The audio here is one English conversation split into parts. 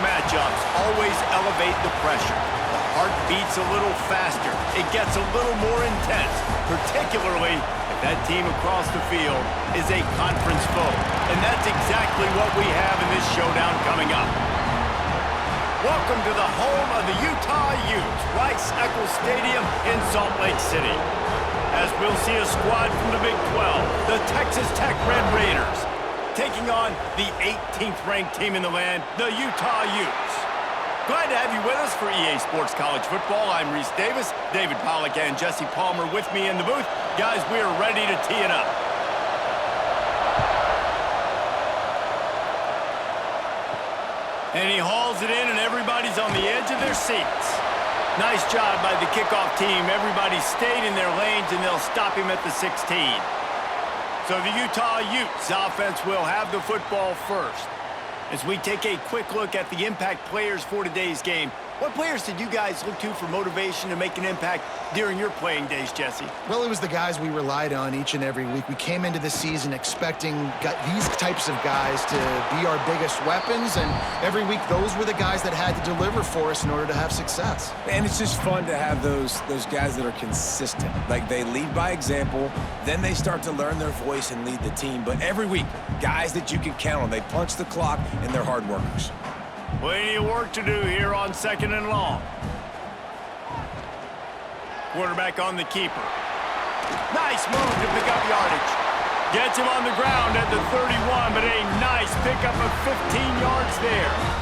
matchups always elevate the pressure. The heart beats a little faster. It gets a little more intense, particularly if that team across the field is a conference foe. And that's exactly what we have in this showdown coming up. Welcome to the home of the Utah Utes, Rice-Eccles Stadium in Salt Lake City. As we'll see a squad from the Big 12, the Texas Tech Red Raiders, taking on the 18th ranked team in the land, the Utah Utes. Glad to have you with us for EA Sports College Football. I'm Reese Davis, David Pollack and Jesse Palmer with me in the booth. Guys, we are ready to tee it up. And he hauls it in, and everybody's on the edge of their seats. Nice job by the kickoff team. Everybody stayed in their lanes, and they'll stop him at the 16. So the Utah Utes offense will have the football first. As we take a quick look at the impact players for today's game, what players did you guys look to for motivation to make an impact during your playing days, Jesse? Well, it was the guys we relied on each and every week. We came into the season expecting these types of guys to be our biggest weapons, and every week those were the guys that had to deliver for us in order to have success. And it's just fun to have those guys that are consistent. Like, they lead by example, then they start to learn their voice and lead the team. But every week, guys that you can count on. They punch the clock, and they're hard workers. Plenty of work to do here on 2nd and long. Quarterback on the keeper. Nice move to pick up yardage. Gets him on the ground at the 31, but a nice pickup of 15 yards there.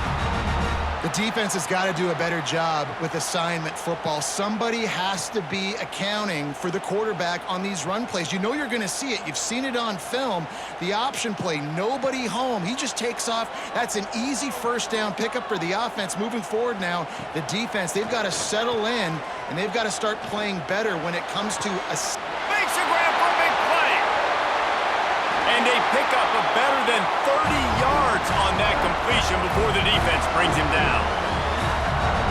The defense has got to do a better job with assignment football. Somebody has to be accounting for the quarterback on these run plays. You know you're going to see it. You've seen it on film. The option play, nobody home. He just takes off. That's an easy first down pickup for the offense. Moving forward now, the defense, they've got to settle in, and they've got to start playing better when it comes to a... Makes a grab for a big play. And a pickup of better than 30 yards on that completion before the defense brings him down.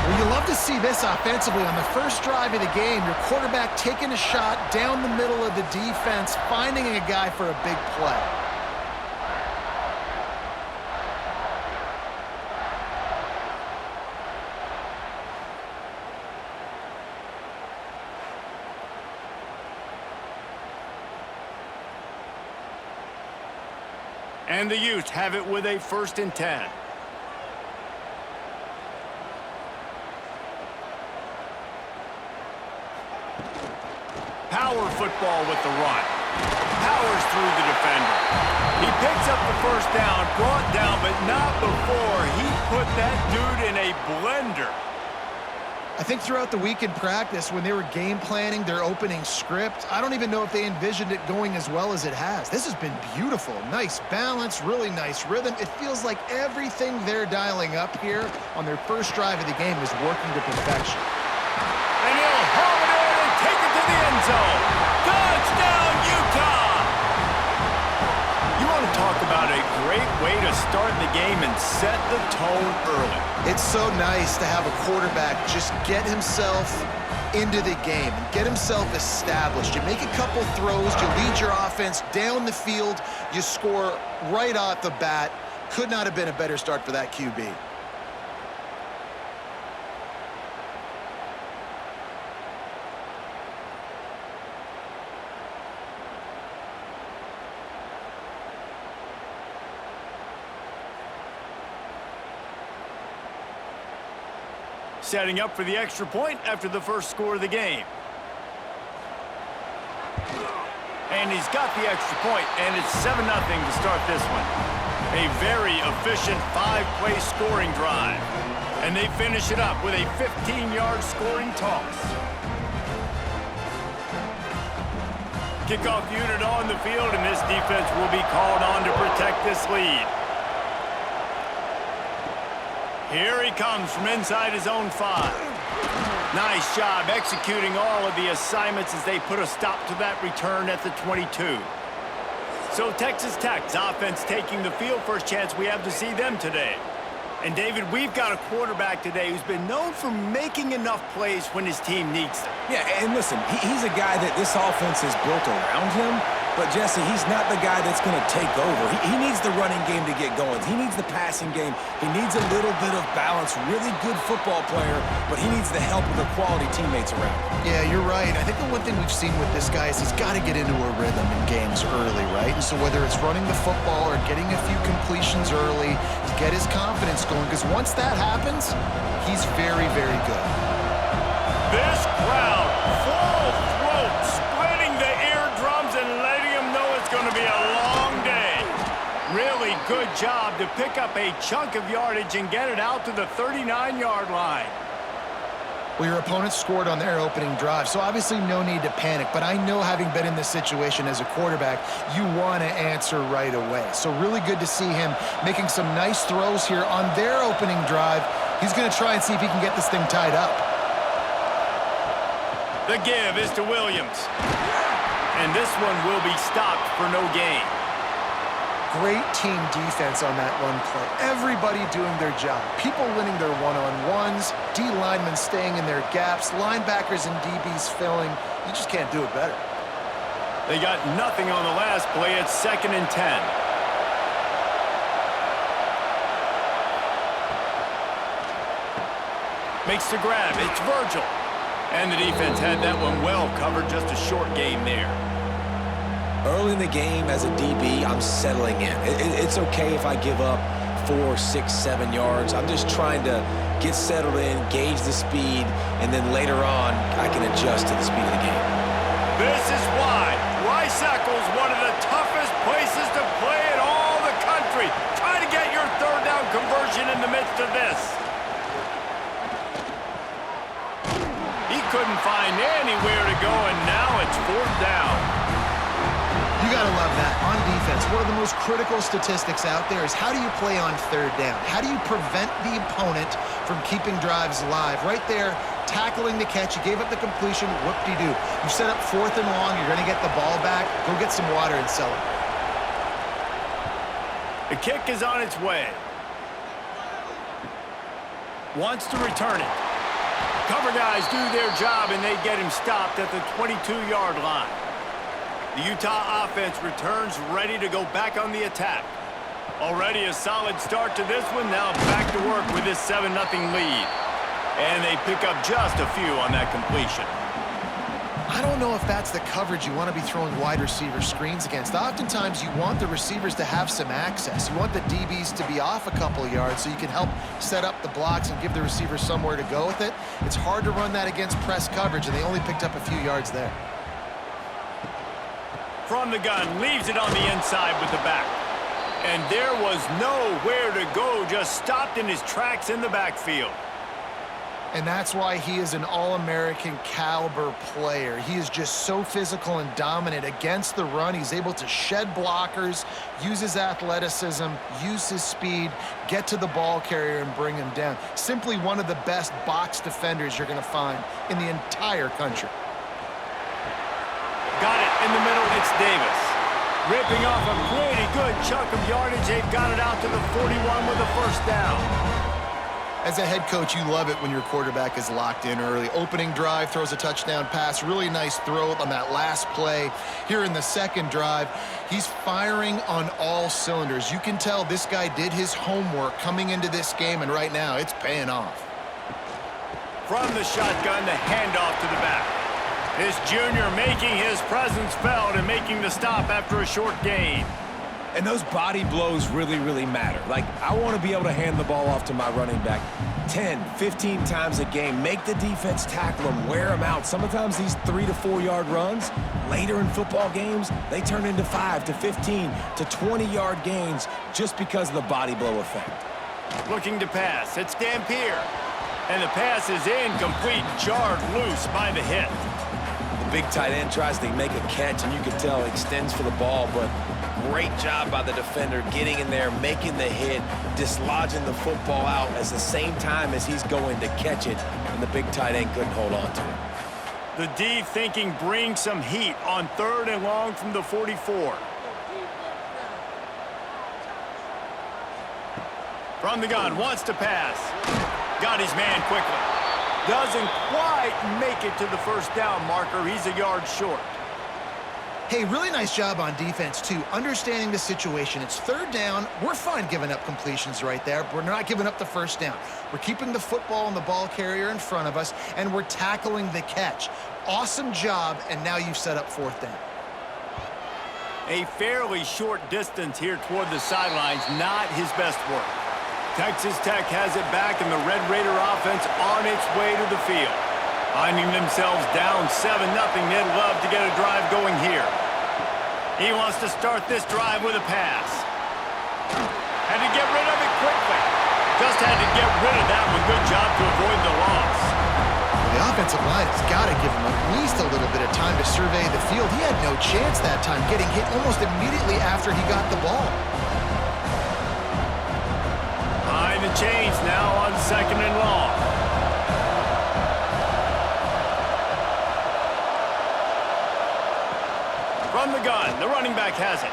Well, you love to see this offensively. On the first drive of the game, your quarterback taking a shot down the middle of the defense, finding a guy for a big play. And the Utes have it with a 1st and 10. Power football with the run. Powers through the defender. He picks up the first down, brought down, but not before he put that dude in a blender. I think throughout the week in practice, when they were game planning their opening script, I don't even know if they envisioned it going as well as it has. This has been beautiful. Nice balance, really nice rhythm. It feels like everything they're dialing up here on their first drive of the game is working to perfection. And he'll haul it in and take it to the end zone. Touchdown, Utah! You want to talk about a great way to start the game and set the tone early. It's so nice to have a quarterback just get himself into the game and get himself established. You make a couple throws, you lead your offense down the field, you score right off the bat. Could not have been a better start for that QB. Setting up for the extra point after the first score of the game. And he's got the extra point, and it's 7-0 to start this one. A very efficient 5-play scoring drive. And they finish it up with a 15-yard scoring toss. Kickoff unit on the field, and this defense will be called on to protect this lead. Here he comes from inside his own 5. Nice job executing all of the assignments as they put a stop to that return at the 22. So Texas Tech's offense taking the field. First chance we have to see them today. And David, we've got a quarterback today who's been known for making enough plays when his team needs them. Yeah, and listen, he's a guy that this offense is built around him, But, Jesse, he's not the guy that's going to take over. He needs the running game to get going. He needs the passing game. He needs a little bit of balance. Really good football player, but he needs the help of the quality teammates around him. Yeah, you're right. I think the one thing we've seen with this guy is he's got to get into a rhythm in games early, right? And so whether it's running the football or getting a few completions early to get his confidence going, because once that happens, he's very, very good. This crowd, full throat, splitting the eardrums and letting them know it's going to be a long day. Really good job to pick up a chunk of yardage and get it out to the 39-yard line. Well, your opponent scored on their opening drive, so obviously no need to panic. But I know, having been in this situation as a quarterback, you want to answer right away. So really good to see him making some nice throws here on their opening drive. He's going to try and see if he can get this thing tied up. The give is to Williams. And this one will be stopped for no gain. Great team defense on that run play. Everybody doing their job. People winning their one-on-ones, D linemen staying in their gaps, linebackers and DBs filling. You just can't do it better. They got nothing on the last play. It's 2nd and 10. Makes the grab. It's Virgil. And the defense had that one well covered. Just a short game there. Early in the game, as a DB, I'm settling in. It's okay if I give up 4, 6, 7 yards. I'm just trying to get settled in, gauge the speed, and then later on, I can adjust to the speed of the game. This is why Rice-Eccles, one of the toughest places to play in all the country. Try to get your third down conversion in the midst of this. He couldn't find anywhere to go, and now it's 4th down. You got to love that. On defense, one of the most critical statistics out there is how do you play on 3rd down? How do you prevent the opponent from keeping drives alive? Right there, tackling the catch. You gave up the completion. Whoop-de-doo. You set up 4th and long. You're going to get the ball back. Go get some water and celebrate. The kick is on its way. Wants to return it. Cover guys do their job, and they get him stopped at the 22-yard line. The Utah offense returns ready to go back on the attack. Already a solid start to this one. Now back to work with this 7-0 lead. And they pick up just a few on that completion. I don't know if that's the coverage you want to be throwing wide receiver screens against. Oftentimes, you want the receivers to have some access. You want the DBs to be off a couple of yards so you can help set up the blocks and give the receiver somewhere to go with it. It's hard to run that against press coverage, and they only picked up a few yards there. From the gun, leaves it on the inside with the back. And there was nowhere to go, just stopped in his tracks in the backfield. And that's why he is an All-American caliber player. He is just so physical and dominant against the run. He's able to shed blockers, use his athleticism, use his speed, get to the ball carrier and bring him down. Simply one of the best box defenders you're going to find in the entire country. Got it in the middle, it's Davis. Ripping off a pretty good chunk of yardage. They've got it out to the 41 with a 1st down. As a head coach, you love it when your quarterback is locked in early. Opening drive, throws a touchdown pass. Really nice throw on that last play. Here in the 2nd drive, he's firing on all cylinders. You can tell this guy did his homework coming into this game, and right now it's paying off. From the shotgun, the handoff to the back. This junior making his presence felt and making the stop after a short gain. And those body blows really, really matter. Like, I want to be able to hand the ball off to my running back 10, 15 times a game. Make the defense tackle him, wear him out. Sometimes these 3 to 4 yard runs, later in football games, they turn into 5 to 15 to 20-yard gains just because of the body blow effect. Looking to pass. It's Dampier. And the pass is incomplete, jarred loose by the hit. The big tight end tries to make a catch, and you can tell extends for the ball, but great job by the defender getting in there, making the hit, dislodging the football out at the same time as he's going to catch it, and the big tight end couldn't hold on to it. The D thinking bring some heat on 3rd and long from the 44. From the gun, wants to pass. Got his man quickly. Doesn't quite make it to the 1st down marker. He's a yard short. Hey, really nice job on defense, too, understanding the situation. It's third down. We're fine giving up completions right there, but we're not giving up the first down. We're keeping the football and the ball carrier in front of us, and we're tackling the catch. Awesome job, and now you've set up fourth down. A fairly short distance here toward the sidelines, not his best work. Texas Tech has it back, and the Red Raider offense on its way to the field. Finding themselves down 7-0, they'd love to get a drive going here. He wants to start this drive with a pass. Had to get rid of it quickly. Just had to get rid of that one. Good job to avoid the loss. The offensive line has got to give him at least a little bit of time to survey the field. He had no chance that time, getting hit almost immediately after he got the ball. Behind the chains now on 2nd and long. From the gun, the running back has it.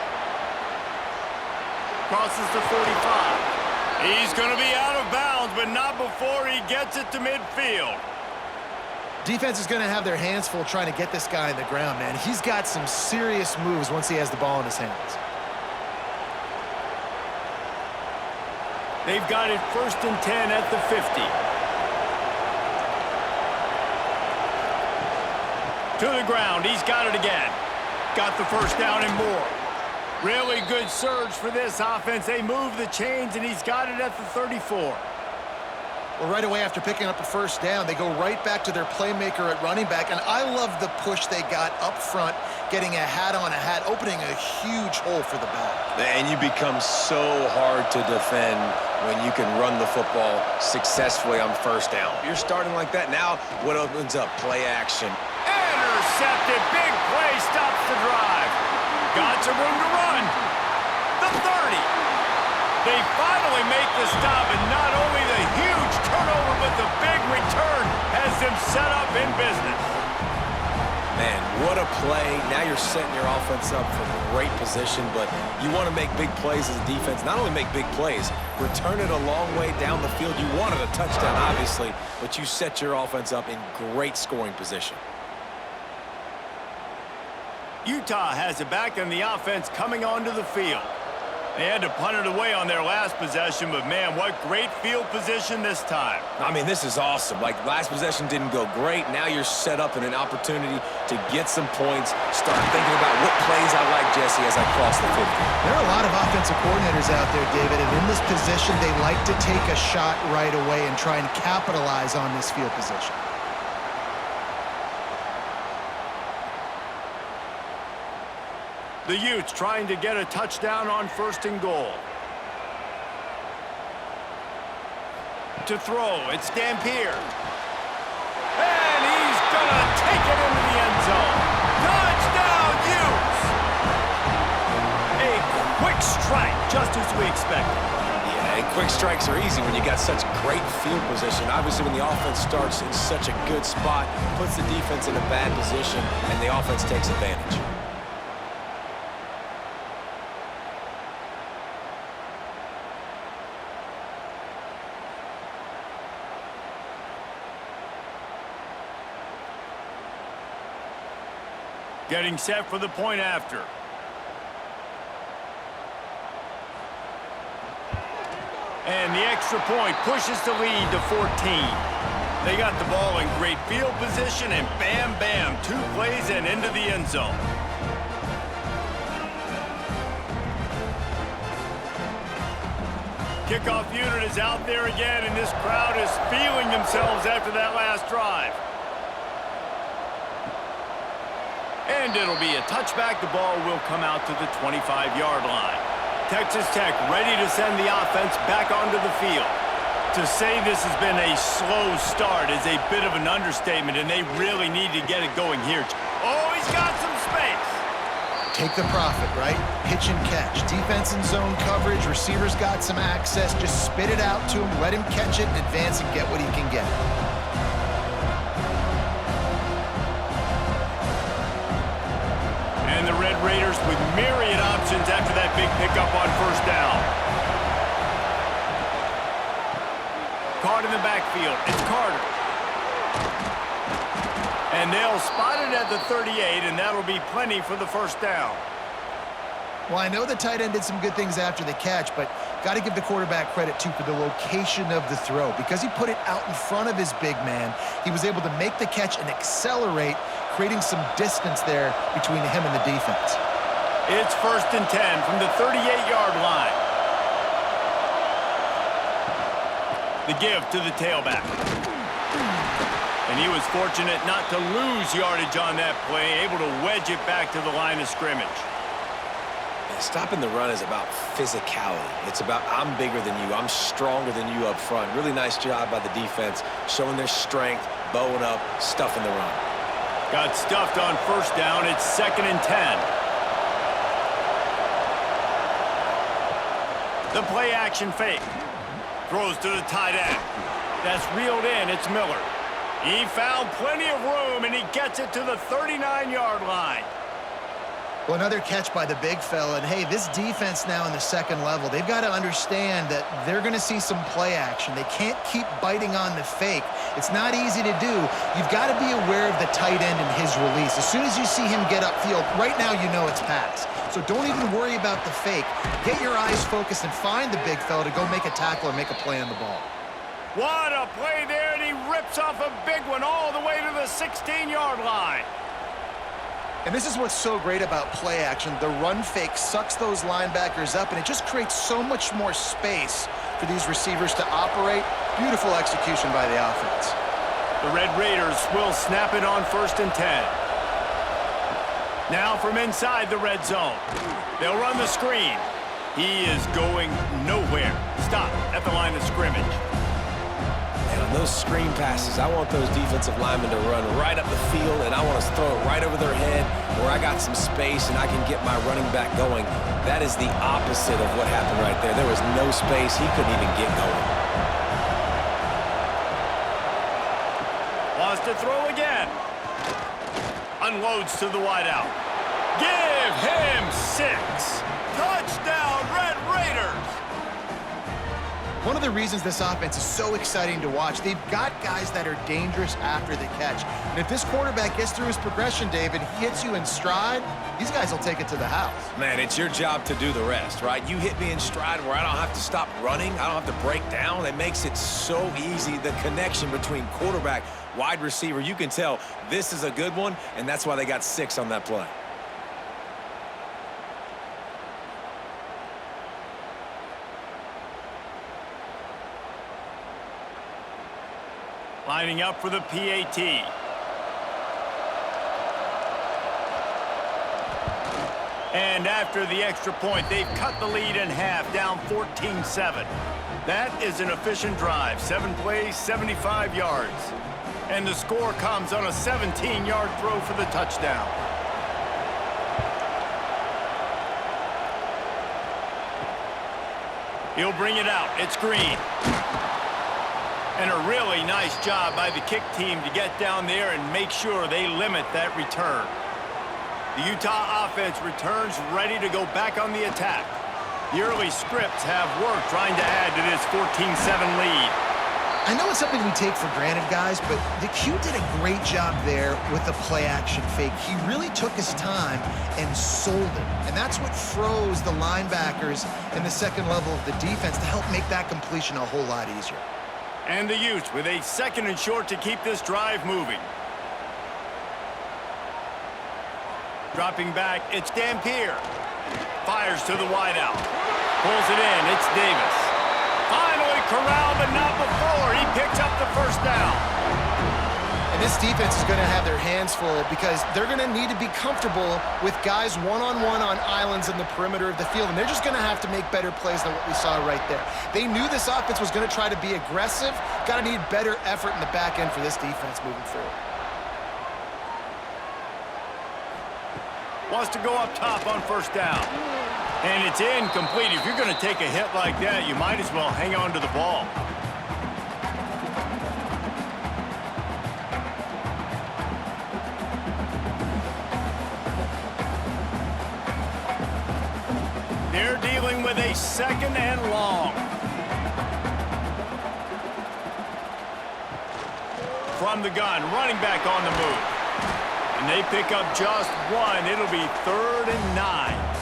Crosses the 45. He's going to be out of bounds, but not before he gets it to midfield. Defense is going to have their hands full trying to get this guy in the ground, man. He's got some serious moves once he has the ball in his hands. They've got it 1st and 10 at the 50. To the ground, he's got it again. Got the first down and more. Really good surge for this offense. They move the chains, and he's got it at the 34. Well, right away after picking up a first down, they go right back to their playmaker at running back, and I love the push they got up front, getting a hat on a hat, opening a huge hole for the back. And you become so hard to defend when you can run the football successfully on first down. You're starting like that. Now, what opens up? Play action. Intercepted. Big play stops the drive. Got some room to run. The 30. They finally make the stop, and not only the huge turnover, but the big return has them set up in business. Man, what a play. Now you're setting your offense up for great position, but you want to make big plays as a defense. Not only make big plays, return it a long way down the field. You wanted a touchdown, obviously, but you set your offense up in great scoring position. Utah has it back, and the offense coming onto the field. They had to punt it away on their last possession, but man, what great field position this time. I mean, this is awesome. Like, last possession didn't go great. Now you're set up in an opportunity to get some points. Start thinking about what plays I like, Jesse, as I cross the 50. There are a lot of offensive coordinators out there, David, and in this position, they like to take a shot right away and try and capitalize on this field position. The Utes trying to get a touchdown on 1st and goal. To throw, it's Dampier. And he's going to take it into the end zone. Touchdown, Utes! A quick strike, just as we expected. Yeah, and quick strikes are easy when you got such great field position. Obviously, when the offense starts in such a good spot, puts the defense in a bad position, and the offense takes advantage. Getting set for the point after. And the extra point pushes the lead to 14. They got the ball in great field position, and bam, bam, 2 plays and into the end zone. Kickoff unit is out there again, and this crowd is feeling themselves after that last drive. And it'll be a touchback. The ball will come out to the 25-yard line. Texas Tech ready to send the offense back onto the field. To say this has been a slow start is a bit of an understatement, and they really need to get it going here. Oh, he's got some space. Take the profit, right? Pitch and catch. Defense and zone coverage. Receivers got some access. Just spit it out to him. Let him catch it and advance and get what he can get. And the Red Raiders with myriad options after that big pickup on 1st down. Caught in the backfield. It's Carter. And they'll spot it at the 38, and that'll be plenty for the first down. Well, I know the tight end did some good things after the catch, but got to give the quarterback credit, too, for the location of the throw. Because he put it out in front of his big man, he was able to make the catch and accelerate, creating some distance there between him and the defense. It's 1st and 10 from the 38-yard line. The give to the tailback. And he was fortunate not to lose yardage on that play, able to wedge it back to the line of scrimmage. Stopping the run is about physicality. It's about I'm bigger than you. I'm stronger than you up front. Really nice job by the defense, showing their strength, bowing up, stuffing the run. Got stuffed on 1st down. It's 2nd and 10. The play action fake. Throws to the tight end. That's reeled in. It's Miller. He found plenty of room, and he gets it to the 39-yard line. Well, another catch by the big fella. And, hey, this defense now in the second level, they've got to understand that they're going to see some play action. They can't keep biting on the fake. It's not easy to do. You've got to be aware of the tight end and his release. As soon as you see him get upfield, right now you know it's pass. So don't even worry about the fake. Get your eyes focused and find the big fella to go make a tackle or make a play on the ball. What a play there, and he rips off a big one all the way to the 16-yard line. And this is what's so great about play action. The run fake sucks those linebackers up, and it just creates so much more space for these receivers to operate. Beautiful execution by the offense. The Red Raiders will snap it on 1st and 10. Now from inside the red zone. They'll run the screen. He is going nowhere. Stop at the line of scrimmage. And on those screen passes, I want those defensive linemen to run right up the field, and I want to throw it right over their head where I got some space and I can get my running back going. That is the opposite of what happened right there. There was no space. He couldn't even get going. Wants to throw again. Unloads to the wideout. Give him 6. Touchdown, Red Raiders. One of the reasons this offense is so exciting to watch, they've got guys that are dangerous after the catch. And if this quarterback gets through his progression, David, he hits you in stride, these guys will take it to the house. Man, it's your job to do the rest, right? You hit me in stride where I don't have to stop running. I don't have to break down. It makes it so easy, the connection between quarterback, wide receiver. You can tell this is a good one, and that's why they got 6 on that play. Lining up for the PAT. And after the extra point, they've cut the lead in half, down 14-7. That is an efficient drive. 7 plays, 75 yards. And the score comes on a 17-yard throw for the touchdown. He'll bring it out. It's Green. And a really nice job by the kick team to get down there and make sure they limit that return. The Utah offense returns ready to go back on the attack. The early scripts have worked trying to add to this 14-7 lead. I know it's something we take for granted, guys, but the Q did a great job there with the play-action fake. He really took his time and sold it. And that's what froze the linebackers in the second level of the defense to help make that completion a whole lot easier. And the Utes with a 2nd and short to keep this drive moving. Dropping back, it's Dampier. Fires to the wideout. Pulls it in, it's Davis. Finally corralled, but not before. He picks up the 1st down. And this defense is going to have their hands full because they're going to need to be comfortable with guys one-on-one on islands in the perimeter of the field, and they're just going to have to make better plays than what we saw right there. They knew this offense was going to try to be aggressive. Got to need better effort in the back end for this defense moving forward. Wants to go up top on 1st down. And it's incomplete. If you're going to take a hit like that, you might as well hang on to the ball. They're dealing with a 2nd and long. From the gun, running back on the move. And they pick up just one. It'll be 3rd and 9.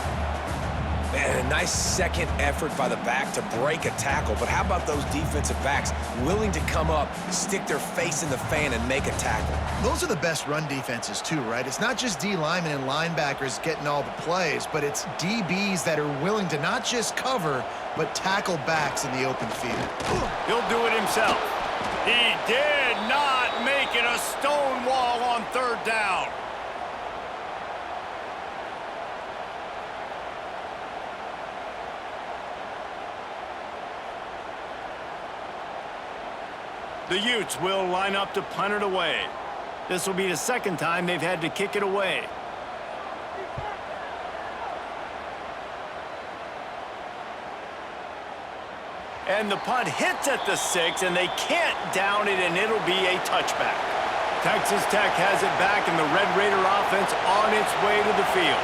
Man, a nice second effort by the back to break a tackle. But how about those defensive backs willing to come up, stick their face in the fan, and make a tackle? Those are the best run defenses too, right? It's not just D linemen and linebackers getting all the plays, but it's DBs that are willing to not just cover, but tackle backs in the open field. He'll do it himself. He did not make it a stone wall on 3rd down. The Utes will line up to punt it away. This will be the 2nd time they've had to kick it away. And the punt hits at the 6, and they can't down it, and it'll be a touchback. Texas Tech has it back, and the Red Raider offense on its way to the field.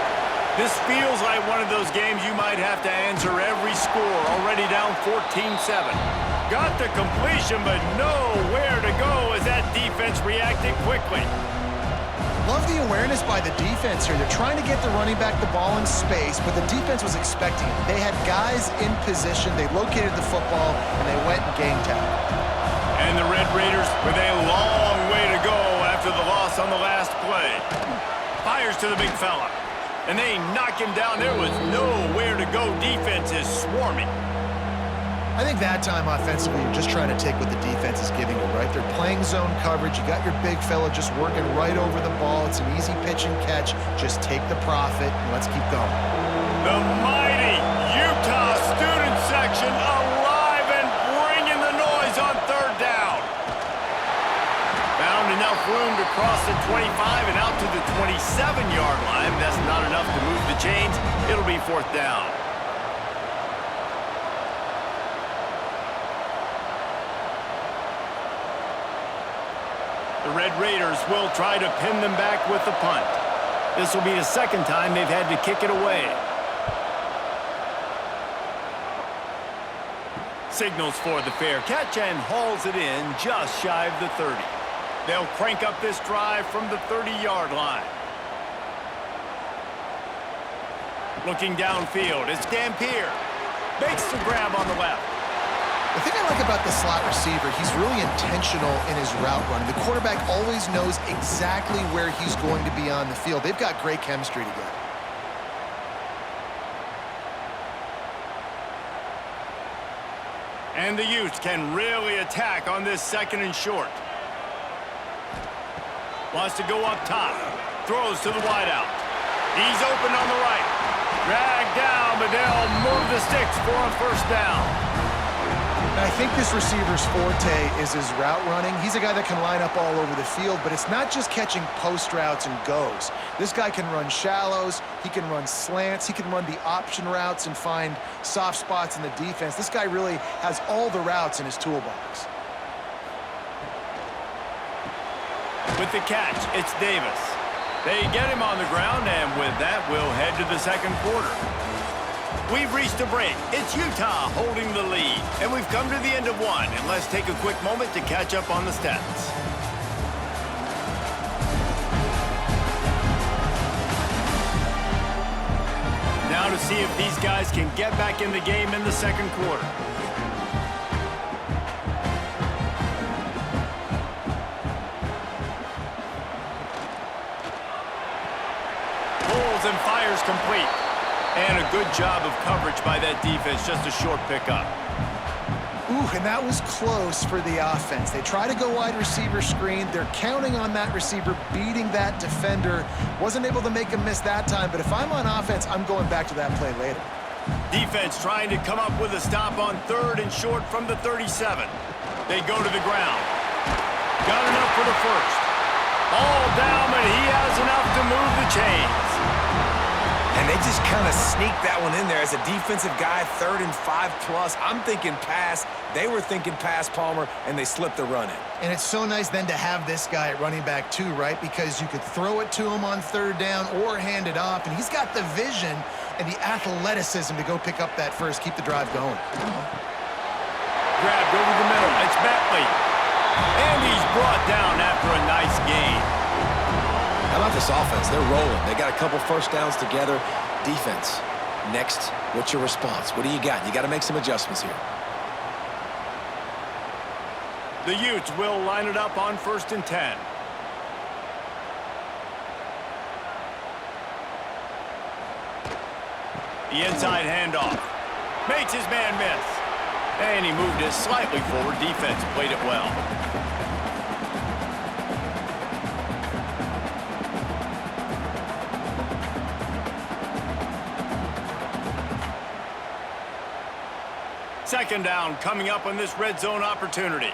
This feels like one of those games you might have to answer every score, already down 14-7. Got the completion, but nowhere to go as that defense reacted quickly. Love the awareness by the defense here. They're trying to get the running back the ball in space, but the defense was expecting it. They had guys in position. They located the football, and they went and game tackle. And the Red Raiders with a long way to go after the loss on the last play. Fires to the big fella. And they knock him down. There was nowhere to go. Defense is swarming. I think that time offensively, you're just trying to take what the defense is giving you, right? They're playing zone coverage. You got your big fella just working right over the ball. It's an easy pitch and catch. Just take the profit, and let's keep going. The mighty Utah student section alive and bringing the noise on 3rd down. Found enough room to cross the 25 and out to the 27-yard line. That's not enough to move the chains. It'll be 4th down. The Red Raiders will try to pin them back with the punt. This will be the 2nd time they've had to kick it away. Signals for the fair catch and hauls it in just shy of the 30. They'll crank up this drive from the 30-yard line. Looking downfield, it's Dampier. Makes the grab on the left. The thing I like about the slot receiver, he's really intentional in his route running. The quarterback always knows exactly where he's going to be on the field. They've got great chemistry together. And the Utes can really attack on this 2nd and short. Wants to go up top. Throws to the wideout. He's open on the right. Dragged down, but they'll move the sticks for a 1st down. I think this receiver's forte is his route running. He's a guy that can line up all over the field, but it's not just catching post routes and goes. This guy can run shallows, he can run slants, he can run the option routes and find soft spots in the defense. This guy really has all the routes in his toolbox. With the catch, it's Davis. They get him on the ground, and with that, we'll head to the 2nd quarter. We've reached a break. It's Utah holding the lead, and we've come to the end of one. And let's take a quick moment to catch up on the stats. Now to see if these guys can get back in the game in the 2nd quarter. Pulls and fires complete. And a good job of coverage by that defense, just a short pickup. Ooh, and that was close for the offense. They try to go wide receiver screen. They're counting on that receiver beating that defender. Wasn't able to make him miss that time, but if I'm on offense, I'm going back to that play later. Defense trying to come up with a stop on 3rd and short from the 37. They go to the ground. Got enough for the 1st. All down, but he has enough to move the chains. And they just kind of sneaked that one in there as a defensive guy, 3rd and 5+. I'm thinking pass. They were thinking pass, Palmer, and they slipped the run in. And it's so nice then to have this guy at running back too, right? Because you could throw it to him on 3rd down or hand it off, and he's got the vision and the athleticism to go pick up that 1st, keep the drive going. Grabbed over the middle. It's Bentley. And he's brought down after a nice gain. How about this offense? They're rolling. They got a couple first downs together. Defense, next, what's your response? What do you got? You got to make some adjustments here. The Utes will line it up on 1st and 10. The inside handoff. Makes his man miss. And he moved it slightly forward. Defense played it well. Second down coming up on this red zone opportunity.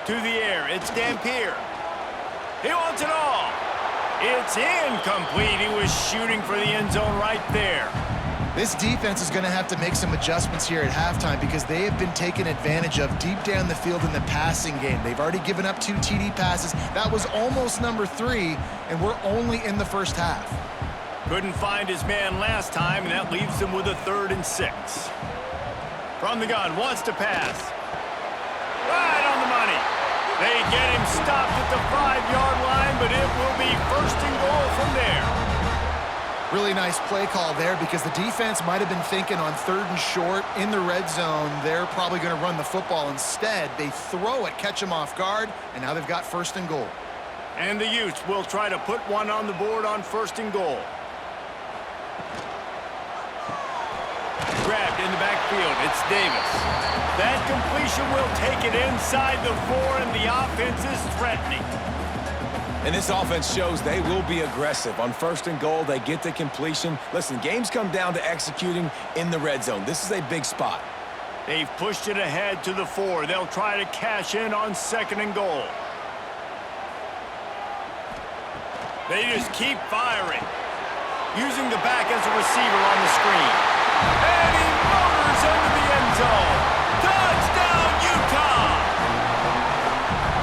To the air, it's Dampier. He wants it all. It's incomplete. He was shooting for the end zone right there. This defense is going to have to make some adjustments here at halftime because they have been taken advantage of deep down the field in the passing game. They've already given up 2 TD passes. That was almost number 3, and we're only in the first half. Couldn't find his man last time, and that leaves him with a 3rd and 6. From the gun, wants to pass. Right on the money. They get him stopped at the 5-yard line, but it will be 1st and goal from there. Really nice play call there because the defense might have been thinking on 3rd and short in the red zone. They're probably going to run the football instead. They throw it, catch him off guard, and now they've got 1st and goal. And the Utes will try to put one on the board on 1st and goal. Grabbed in the backfield. It's Davis. That completion will take it inside the 4, and the offense is threatening. And this offense shows they will be aggressive. On 1st and goal, they get the completion. Listen, games come down to executing in the red zone. This is a big spot. They've pushed it ahead to the 4. They'll try to cash in on 2nd and goal. They just keep firing. Using the back as a receiver on the screen. And he motors into the end zone. Touchdown, Utah!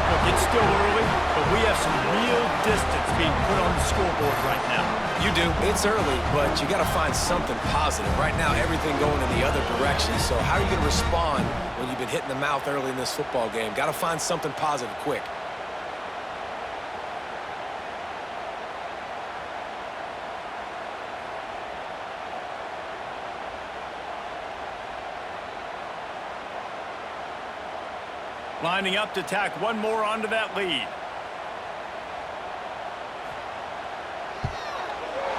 Look, it's still early, but we have some real distance being put on the scoreboard right now. You do. It's early, but you got to find something positive. Right now, everything going in the other direction. So how are you going to respond when you've been hit in the mouth early in this football game? Got to find something positive quick. Lining up to tack one more onto that lead.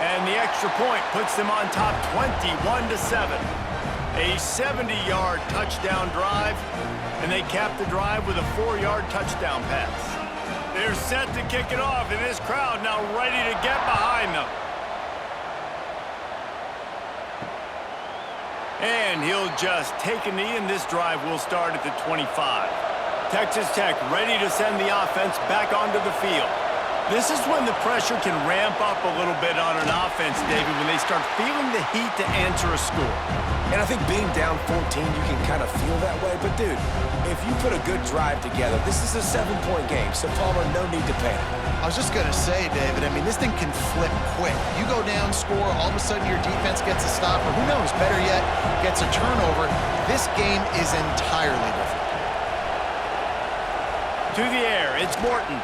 And the extra point puts them on top 21-7. A 70-yard touchdown drive, and they cap the drive with a 4-yard touchdown pass. They're set to kick it off, and this crowd now ready to get behind them. And he'll just take a knee, and this drive will start at the 25. Texas Tech ready to send the offense back onto the field. This is when the pressure can ramp up a little bit on an offense, David, when they start feeling the heat to answer a score. And I think being down 14, you can kind of feel that way. But, dude, if you put a good drive together, this is a 7-point game. So, Palmer, no need to panic. I was just going to say, David, I mean, this thing can flip quick. You go down, score, all of a sudden your defense gets a stop, or who knows, better yet, gets a turnover. This game is entirely different. To the air, it's Morton.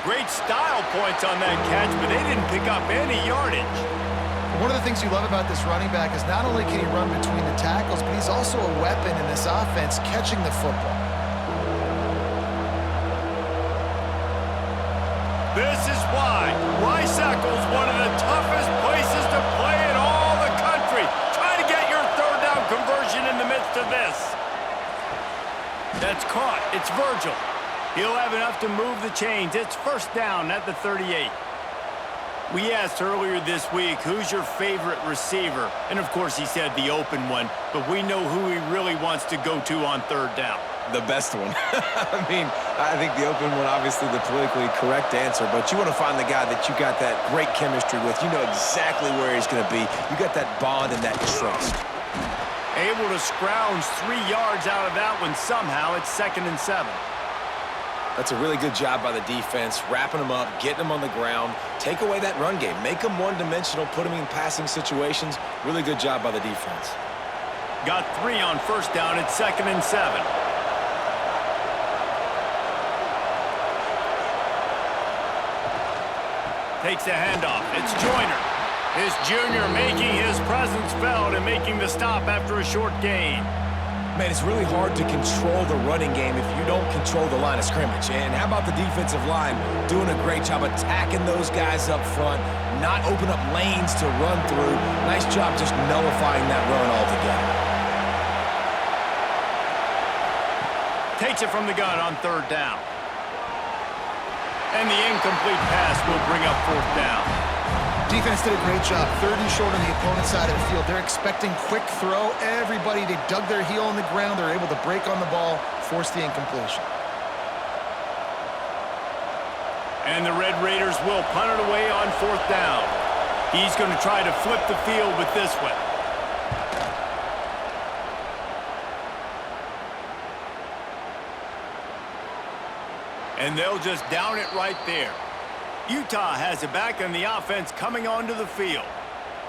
Great style points on that catch, but they didn't pick up any yardage. One of the things you love about this running back is not only can he run between the tackles, but he's also a weapon in this offense catching the football. This is why Rice-Eccles one of the toughest places to play in all the country. Try to get your 3rd down conversion in the midst of this. That's caught. It's Virgil. He'll have enough to move the chains. It's 1st down at the 38. We asked earlier this week, who's your favorite receiver? And, of course, he said the open one, but we know who he really wants to go to on 3rd down. The best one. I mean, I think the open one, obviously the politically correct answer, but you want to find the guy that you got that great chemistry with. You know exactly where he's going to be. You got that bond and that trust. Able to scrounge 3 yards out of that one somehow. It's 2nd and 7. That's a really good job by the defense, wrapping them up, getting them on the ground. Take away that run game. Make them one-dimensional, put them in passing situations. Really good job by the defense. Got 3 on 1st down. It's 2nd and 7. Takes the handoff. It's Joyner. His junior making his presence felt and making the stop after a short gain. Man, it's really hard to control the running game if you don't control the line of scrimmage. And how about the defensive line doing a great job attacking those guys up front, not open up lanes to run through. Nice job just nullifying that run altogether. Takes it from the gun on 3rd down. And the incomplete pass will bring up 4th down. Defense did a great job. 3rd and short on the opponent's side of the field. They're expecting quick throw. Everybody, they dug their heel on the ground. They're able to break on the ball, force the incompletion. And the Red Raiders will punt it away on 4th down. He's going to try to flip the field with this one. And they'll just down it right there. Utah has it back on the offense coming onto the field.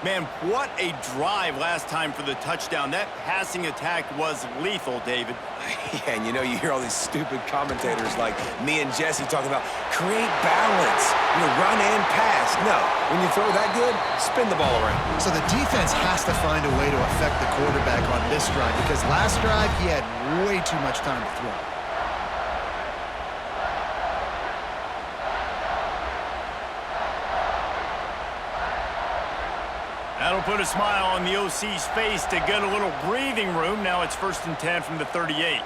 Man, what a drive last time for the touchdown. That passing attack was lethal, David. Yeah, and you know, you hear all these stupid commentators like me and Jesse talking about create balance, run and pass. No, when you throw that good, spin the ball around. So the defense has to find a way to affect the quarterback on this drive because last drive he had way too much time to throw. That'll put a smile on the OC's face to get a little breathing room. Now it's 1st and 10 from the 38.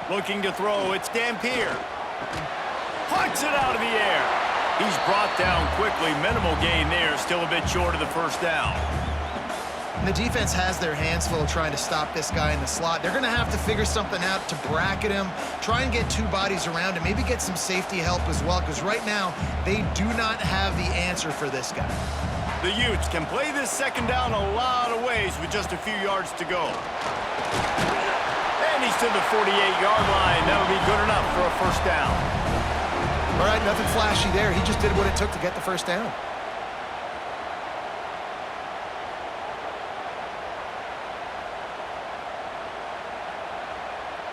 Looking to throw, it's Dampier. Pucks it out of the air. He's brought down quickly. Minimal gain there, still a bit short of the 1st down. And the defense has their hands full trying to stop this guy in the slot. They're going to have to figure something out to bracket him, try and get 2 bodies around him, maybe get some safety help as well, because right now they do not have the answer for this guy. The Utes can play this 2nd down a lot of ways with just a few yards to go. And he's to the 48-yard line. That'll be good enough for a 1st down. All right, nothing flashy there. He just did what it took to get the 1st down.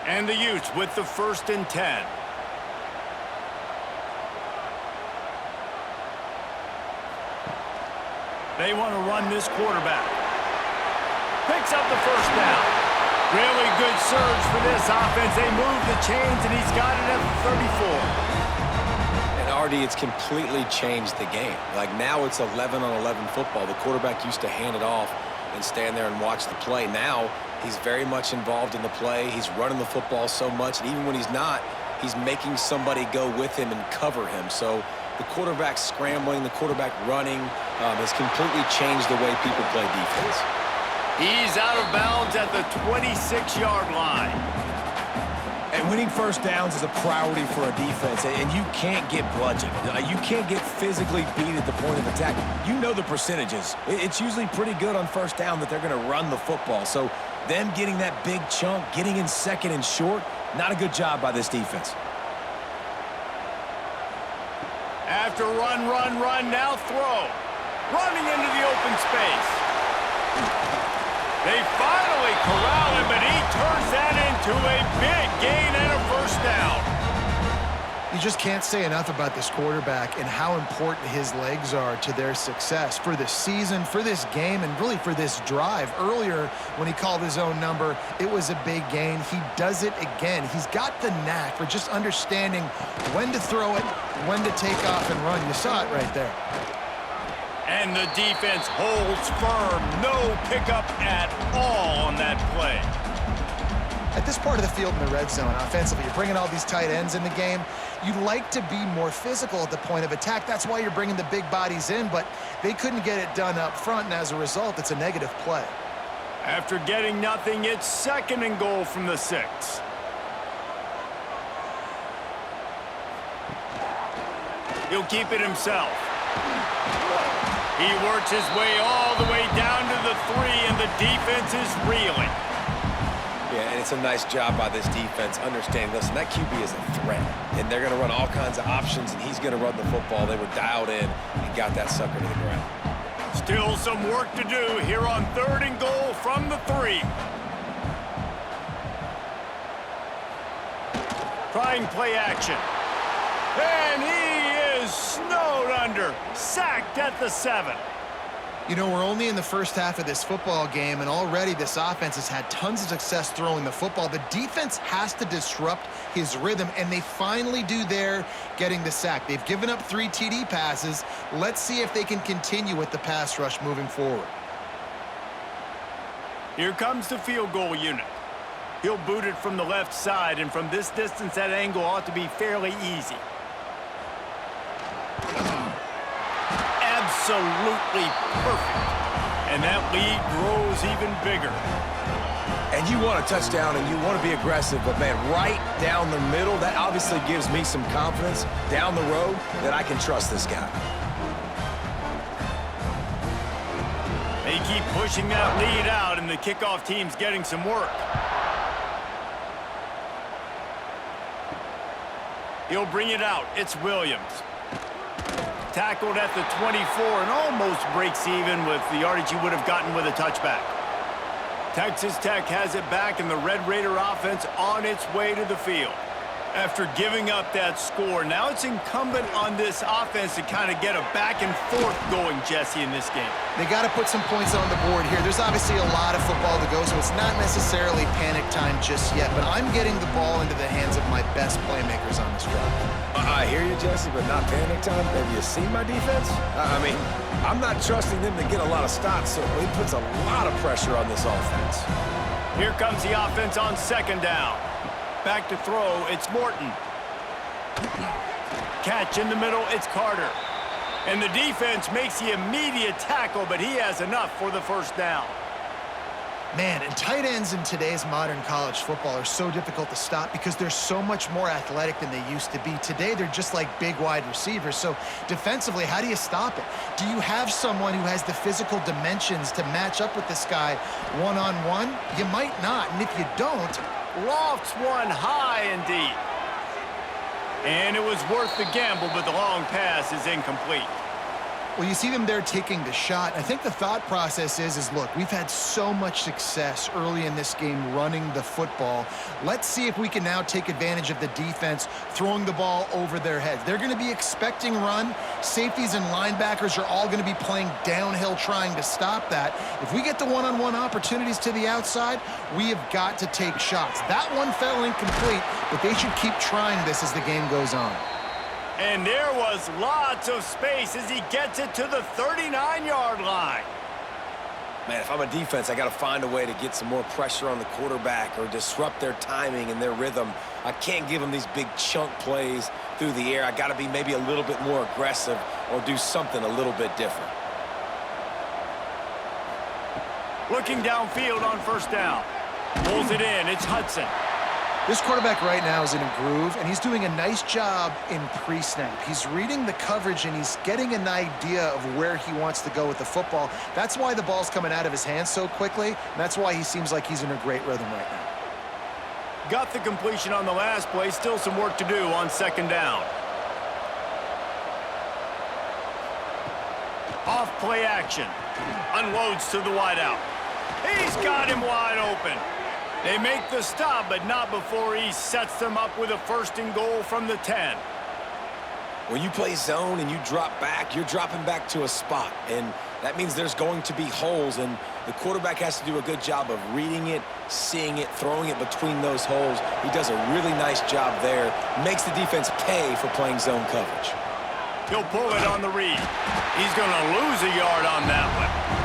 And the Utes with the 1st and 10. They want to run this quarterback. Picks up the 1st down. Really good surge for this offense. They move the chains, and he's got it at the 34. And RD, it's completely changed the game. Like now it's 11-on-11 football. The quarterback used to hand it off and stand there and watch the play. Now he's very much involved in the play. He's running the football so much, and even when he's not, he's making somebody go with him and cover him. So the quarterback scrambling, the quarterback running has completely changed the way people play defense. He's out of bounds at the 26-yard line. And winning 1st downs is a priority for a defense, and you can't get bludgeoned. You can't get physically beat at the point of attack. You know the percentages. It's usually pretty good on 1st down that they're going to run the football. So them getting that big chunk, getting in 2nd and short, not a good job by this defense. After run, now throw. Running into the open space. They finally corral him, but he turns that into a big gain and a 1st down. You just can't say enough about this quarterback and how important his legs are to their success for this season, for this game, and really for this drive. Earlier, when he called his own number, it was a big gain. He does it again. He's got the knack for just understanding when to throw it, when to take off and run. You saw it right there. And the defense holds firm. No pickup at all on that play. At this part of the field in the red zone, offensively, you're bringing all these tight ends in the game. You'd like to be more physical at the point of attack. That's why you're bringing the big bodies in, but they couldn't get it done up front, and as a result, it's a negative play. After getting nothing, it's 2nd and goal from the 6. He'll keep it himself. He works his way all the way down to the 3, and the defense is reeling. Yeah, and it's a nice job by this defense understanding, listen, that QB is a threat, and they're going to run all kinds of options, and he's going to run the football. They were dialed in and got that sucker to the ground. Still some work to do here on 3rd and goal from the 3. Trying play action. And he is snowed under. Sacked at the 7. You know, we're only in the first half of this football game, and already this offense has had tons of success throwing the football. The defense has to disrupt his rhythm, and they finally do there, getting the sack. They've given up 3 TD passes. Let's see if they can continue with the pass rush moving forward. Here comes the field goal unit. He'll boot it from the left side, and from this distance, that angle ought to be fairly easy. Absolutely perfect. And that lead grows even bigger. And you want a touchdown and you want to be aggressive, but man, right down the middle, that obviously gives me some confidence down the road that I can trust this guy. They keep pushing that lead out, and the kickoff team's getting some work. He'll bring it out. It's Williams. Tackled at the 24 and almost breaks even with the yardage he would have gotten with a touchback. Texas Tech has it back, and the Red Raider offense on its way to the field. After giving up that score, now it's incumbent on this offense to kind of get a back and forth going, Jesse, in this game. They got to put some points on the board here. There's obviously a lot of football to go, so it's not necessarily panic time just yet, but I'm getting the ball into the hands of my best playmakers on this drive. I hear you, Jesse, but not panic time. Have you seen my defense? I mean, I'm not trusting them to get a lot of stops, so it puts a lot of pressure on this offense. Here comes the offense on 2nd down. Back to throw, it's Morton. Catch in the middle, it's Carter. And the defense makes the immediate tackle, but he has enough for the 1st down. Man, and tight ends in today's modern college football are so difficult to stop because they're so much more athletic than they used to be. Today, they're just like big wide receivers. So defensively, how do you stop it? Do you have someone who has the physical dimensions to match up with this guy one-on-one? You might not, and if you don't, Lofts one high and deep. And it was worth the gamble, but the long pass is incomplete. well, you see them there taking the shot. I think the thought process is look, we've had so much success early in this game running the football. Let's see if we can now take advantage of the defense throwing the ball over their heads. They're going to be expecting run. Safeties and linebackers are all going to be playing downhill trying to stop that. If we get the one-on-one opportunities to the outside, we have got to take shots. That one fell incomplete, but they should keep trying this as the game goes on. And there was lots of space as he gets it to the 39-yard line. Man, if I'm a defense, I got to find a way to get some more pressure on the quarterback or disrupt their timing and their rhythm. I can't give them these big chunk plays through the air. I got to be maybe a little bit more aggressive or do something a little bit different. Looking downfield on first down. Pulls it in. It's Hudson. This quarterback right now is in a groove, and he's doing a nice job in pre-snap. He's reading the coverage, and he's getting an idea of where he wants to go with the football. That's why the ball's coming out of his hands so quickly, and that's why he seems like he's in a great rhythm right now. Got the completion on the last play. Still some work to do on second down. Off play action. Unloads to the wideout. He's got him wide open. They make the stop, but not before he sets them up with a 1st and goal from the 10. When you play zone and you drop back, you're dropping back to a spot, and that means there's going to be holes, and the quarterback has to do a good job of reading it, seeing it, throwing it between those holes. He does a really nice job there, makes the defense pay for playing zone coverage. He'll pull it on the read. He's going to lose a yard on that one.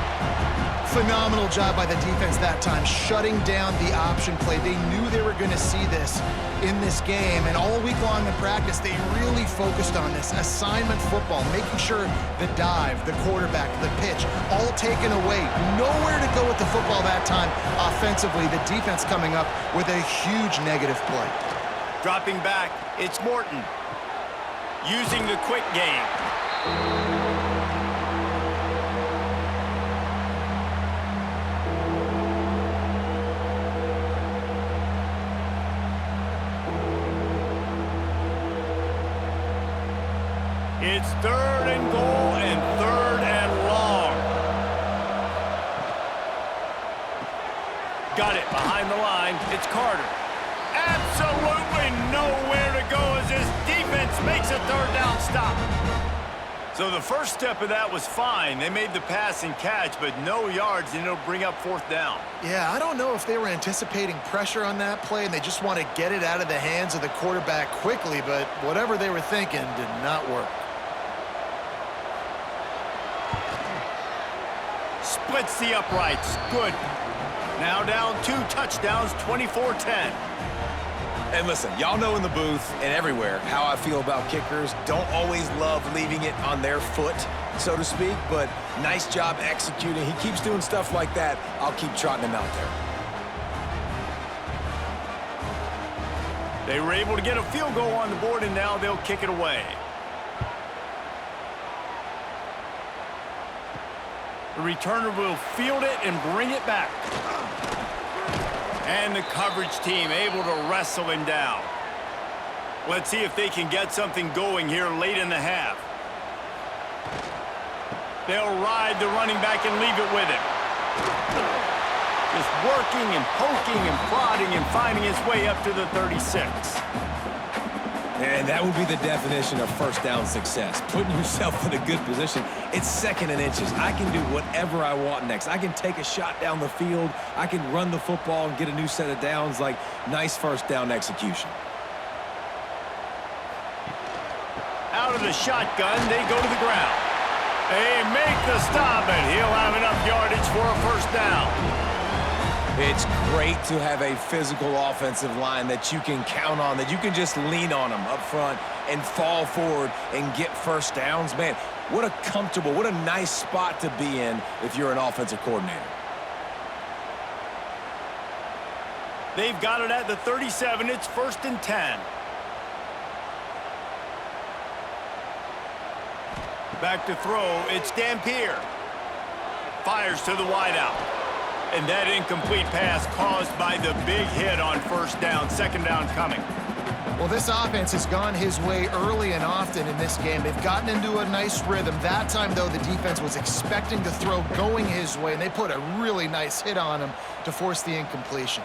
Phenomenal job by the defense that time, shutting down the option play. They knew they were going to see this in this game, and all week long in practice, they really focused on this assignment football, making sure the dive, the quarterback, the pitch, all taken away. Nowhere to go with the football that time offensively. The defense coming up with a huge negative play. Dropping back, it's Morton. Using the quick game. It's 3rd and goal and 3rd and long. Got it behind the line. It's Carter. Absolutely nowhere to go as his defense defense makes a third down stop. So the first step of that was fine. They made the pass and catch, but no yards, and it'll bring up fourth down. Yeah, I don't know if they were anticipating pressure on that play and they just want to get it out of the hands of the quarterback quickly, but whatever they were thinking did not work. Splits the uprights. Good. Now down 2 touchdowns, 24-10. And listen, y'all know in the booth and everywhere how I feel about kickers. Don't always love leaving it on their foot, so to speak, but nice job executing. He keeps doing stuff like that. I'll keep trotting him out there. They were able to get a field goal on the board, and now they'll kick it away. The returner will field it and bring it back. And the coverage team able to wrestle him down. Let's see if they can get something going here late in the half. They'll ride the running back and leave it with him. Just working and poking and prodding and finding his way up to the 36. And that would be the definition of first down success. Putting yourself in a good position. It's second and inches. I can do whatever I want next. I can take a shot down the field. I can run the football and get a new set of downs. Like, nice first down execution. Out of the shotgun, they go to the ground. They make the stop, and he'll have enough yardage for a first down. It's great to have a physical offensive line that you can count on, that you can just lean on them up front and fall forward and get first downs. Man, what a comfortable, what a nice spot to be in if you're an offensive coordinator. They've got it at the 37. It's 1st and 10. Back to throw. It's Dampier. Fires to the wideout. And that incomplete pass caused by the big hit on first down. Second down coming. Well, this offense has gone his way early and often in this game. They've gotten into a nice rhythm. That time, though, the defense was expecting the throw going his way, and they put a really nice hit on him to force the incompletion.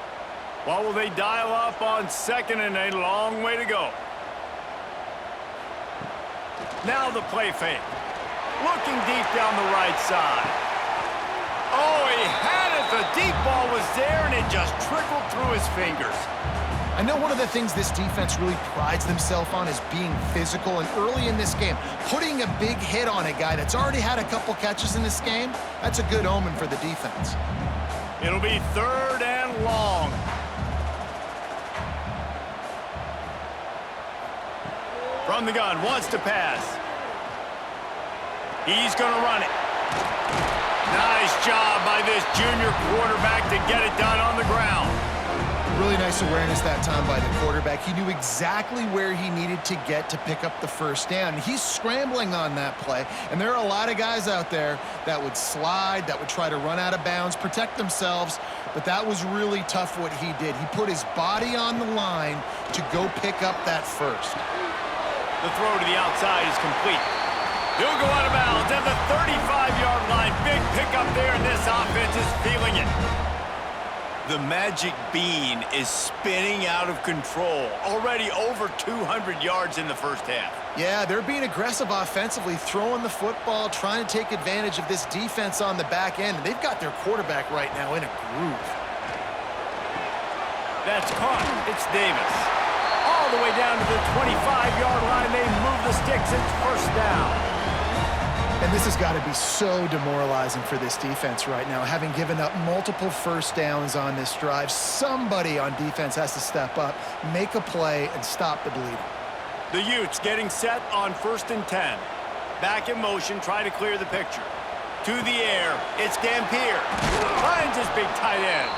Well, will they dial up on 2nd and a long way to go? Now the play fake. Looking deep down the right side. Oh, he had it. The deep ball was there, and it just trickled through his fingers. I know one of the things this defense really prides themselves on is being physical, and early in this game, putting a big hit on a guy that's already had a couple catches in this game, that's a good omen for the defense. It'll be 3rd and long. From the gun, wants to pass. He's going to run it. Nice job by this junior quarterback to get it done on the ground. Really nice awareness that time by the quarterback. He knew exactly where he needed to get to pick up the first down. He's scrambling on that play, and there are a lot of guys out there that would slide, that would try to run out of bounds, protect themselves, but that was really tough what he did. He put his body on the line to go pick up that first. The throw to the outside is complete. He'll go out of bounds at the 35-yard line. Big pickup there, and this offense is feeling it. The magic bean is spinning out of control. Already over 200 yards in the first half. Yeah, they're being aggressive offensively, throwing the football, trying to take advantage of this defense on the back end. And they've got their quarterback right now in a groove. That's caught. It's Davis. All the way down to the 25-yard line. They move the sticks. It's first down. And this has got to be so demoralizing for this defense right now, having given up multiple first downs on this drive. Somebody on defense has to step up, make a play, and stop the bleeding. The Utes getting set on 1st and 10. Back in motion, try to clear the picture. To the air, it's Dampier. Finds his big tight end.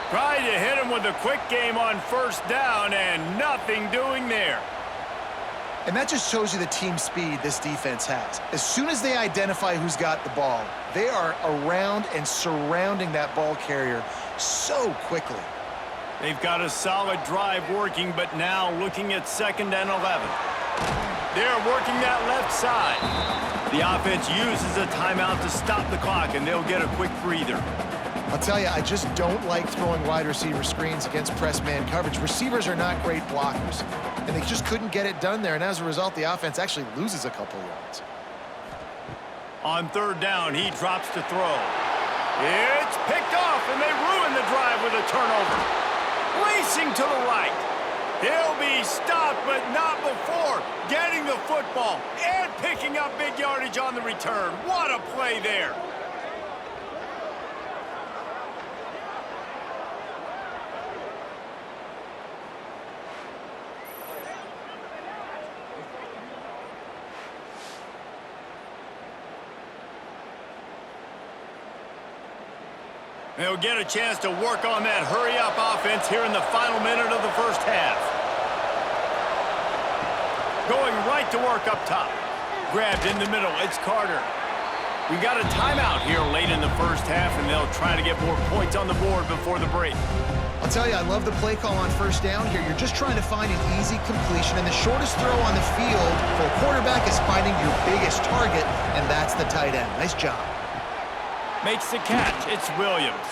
Tried to hit him with a quick game on first down, and nothing doing there. And that just shows you the team speed this defense has. As soon as they identify who's got the ball, they are around and surrounding that ball carrier so quickly. They've got a solid drive working, but now looking at 2nd and 11. They're working that left side. The offense uses a timeout to stop the clock, and they'll get a quick breather. I'll tell you, I just don't like throwing wide receiver screens against press man coverage. Receivers are not great blockers, and they just couldn't get it done there, and as a result, the offense actually loses a couple yards. On third down, he drops to throw. It's picked off, and they ruin the drive with a turnover. Racing to the right. He'll be stopped, but not before getting the football and picking up big yardage on the return. What a play there. They'll get a chance to work on that hurry-up offense here in the final minute of the first half. Going right to work up top. Grabbed in the middle. It's Carter. We got a timeout here late in the first half, and they'll try to get more points on the board before the break. I'll tell you, I love the play call on first down here. You're just trying to find an easy completion, and the shortest throw on the field for a quarterback is finding your biggest target, and that's the tight end. Nice job. Makes the catch. It's Williams.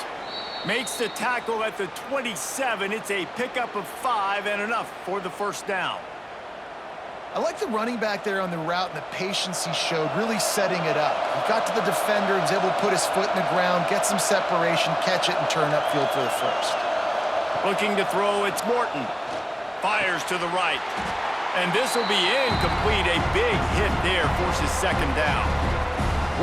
Makes the tackle at the 27. It's a pickup of 5 and enough for the first down. I like the running back there on the route and the patience he showed, really setting it up. He got to the defender and was able to put his foot in the ground, get some separation, catch it, and turn upfield for the first. Looking to throw, it's Morton. Fires to the right. And this will be incomplete. A big hit there forces second down.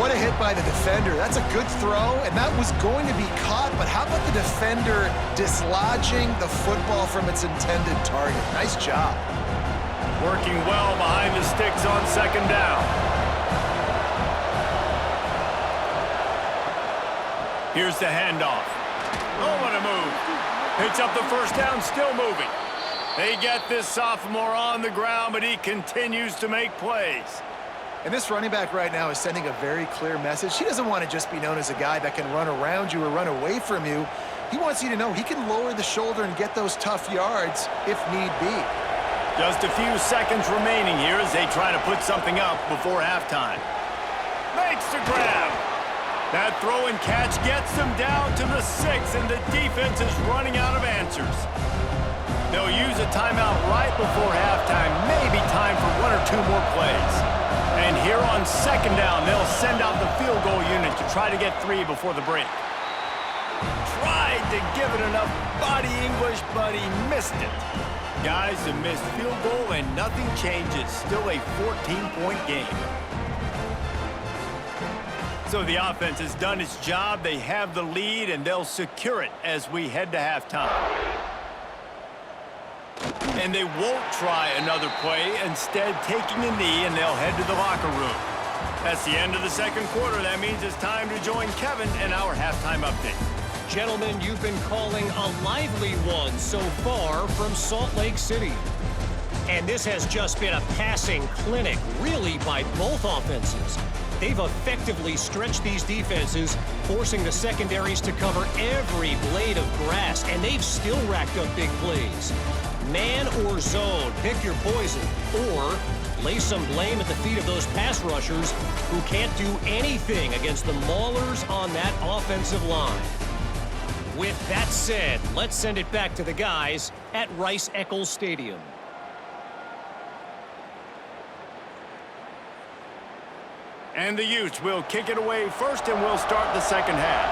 What a hit by the defender. That's a good throw, and that was going to be caught, but how about the defender dislodging the football from its intended target? Nice job. Working well behind the sticks on second down. Here's the handoff. Oh, what a move. Picks up the first down, still moving. They get this sophomore on the ground, but he continues to make plays. And this running back right now is sending a very clear message. He doesn't want to just be known as a guy that can run around you or run away from you. He wants you to know he can lower the shoulder and get those tough yards if need be. Just a few seconds remaining here as they try to put something up before halftime. Makes the grab. That throw and catch gets them down to the 6, and the defense is running out of answers. They'll use a timeout right before halftime. Maybe time for 1 or 2 more plays. And here on second down, they'll send out the field goal unit to try to get 3 before the break. Tried to give it enough body English, but he missed it. Guys, a missed field goal and nothing changes. Still a 14-point game. So the offense has done its job. They have the lead, and they'll secure it as we head to halftime. And they won't try another play, instead taking a knee, and they'll head to the locker room. That's the end of the second quarter. That means it's time to join Kevin in our halftime update. Gentlemen, you've been calling a lively one so far from Salt Lake City. And this has just been a passing clinic, really, by both offenses. They've effectively stretched these defenses, forcing the secondaries to cover every blade of grass, and they've still racked up big plays. Man or zone, pick your poison, or lay some blame at the feet of those pass rushers who can't do anything against the maulers on that offensive line. With that said, let's send it back to the guys at Rice-Eccles Stadium. And the Utes will kick it away first, and we'll start the second half.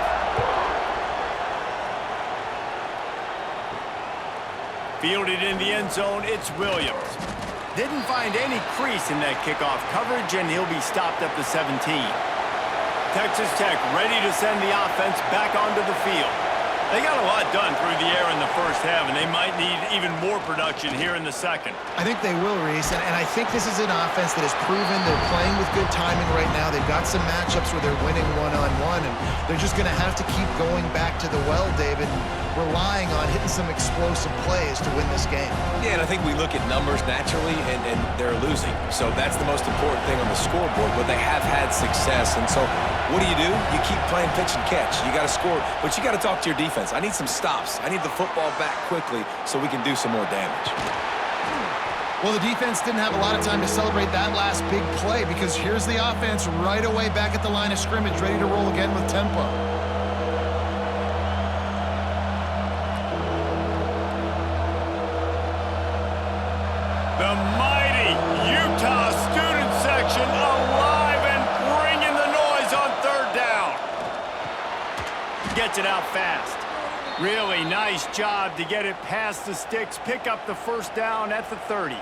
Fielded in the end zone, it's Williams. Didn't find any crease in that kickoff coverage, and he'll be stopped at the 17. Texas Tech ready to send the offense back onto the field. They got a lot done through the air in the first half, and they might need even more production here in the second. I think they will, Reese, and I think this is an offense that has proven they're playing with good timing right now. They've got some matchups where they're winning one-on-one, and they're just going to have to keep going back to the well, David, and relying on hitting some explosive plays to win this game. Yeah, and I think we look at numbers naturally, and they're losing. So that's the most important thing on the scoreboard, but they have had success. And so what do? You keep playing pitch and catch. You got to score, but you got to talk to your defense. I need some stops. I need the football back quickly so we can do some more damage. Well, the defense didn't have a lot of time to celebrate that last big play because here's the offense right away back at the line of scrimmage, ready to roll again with tempo. The mighty Utah student section alive and bringing the noise on third down. Gets it out fast. Really nice job to get it past the sticks, pick up the first down at the 30.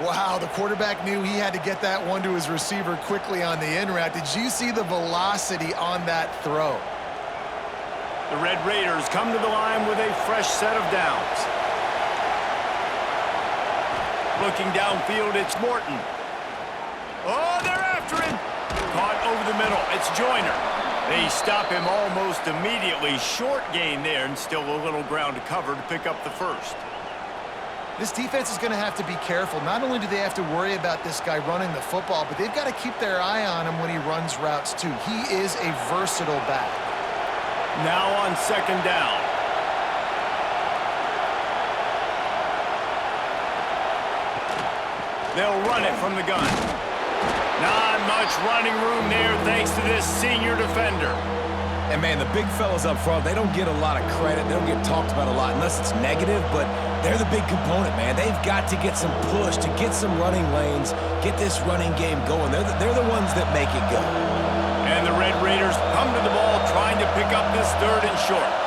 Wow, the quarterback knew he had to get that one to his receiver quickly on the in route. Did you see the velocity on that throw? The Red Raiders come to the line with a fresh set of downs. Looking downfield, it's Morton. Oh, they're after him. Caught over the middle. It's Joyner. They stop him almost immediately. Short gain there, and still a little ground to cover to pick up the first. This defense is going to have to be careful. Not only do they have to worry about this guy running the football, but they've got to keep their eye on him when he runs routes too. He is a versatile back. Now on second down. They'll run it from the gun. Not much running room there thanks to this senior defender. And, man, the big fellas up front, they don't get a lot of credit. They don't get talked about a lot unless it's negative, but they're the big component, man. They've got to get some push, to get some running lanes, get this running game going. They're the ones that make it go. And the Red Raiders come to the ball trying to pick up this third and short.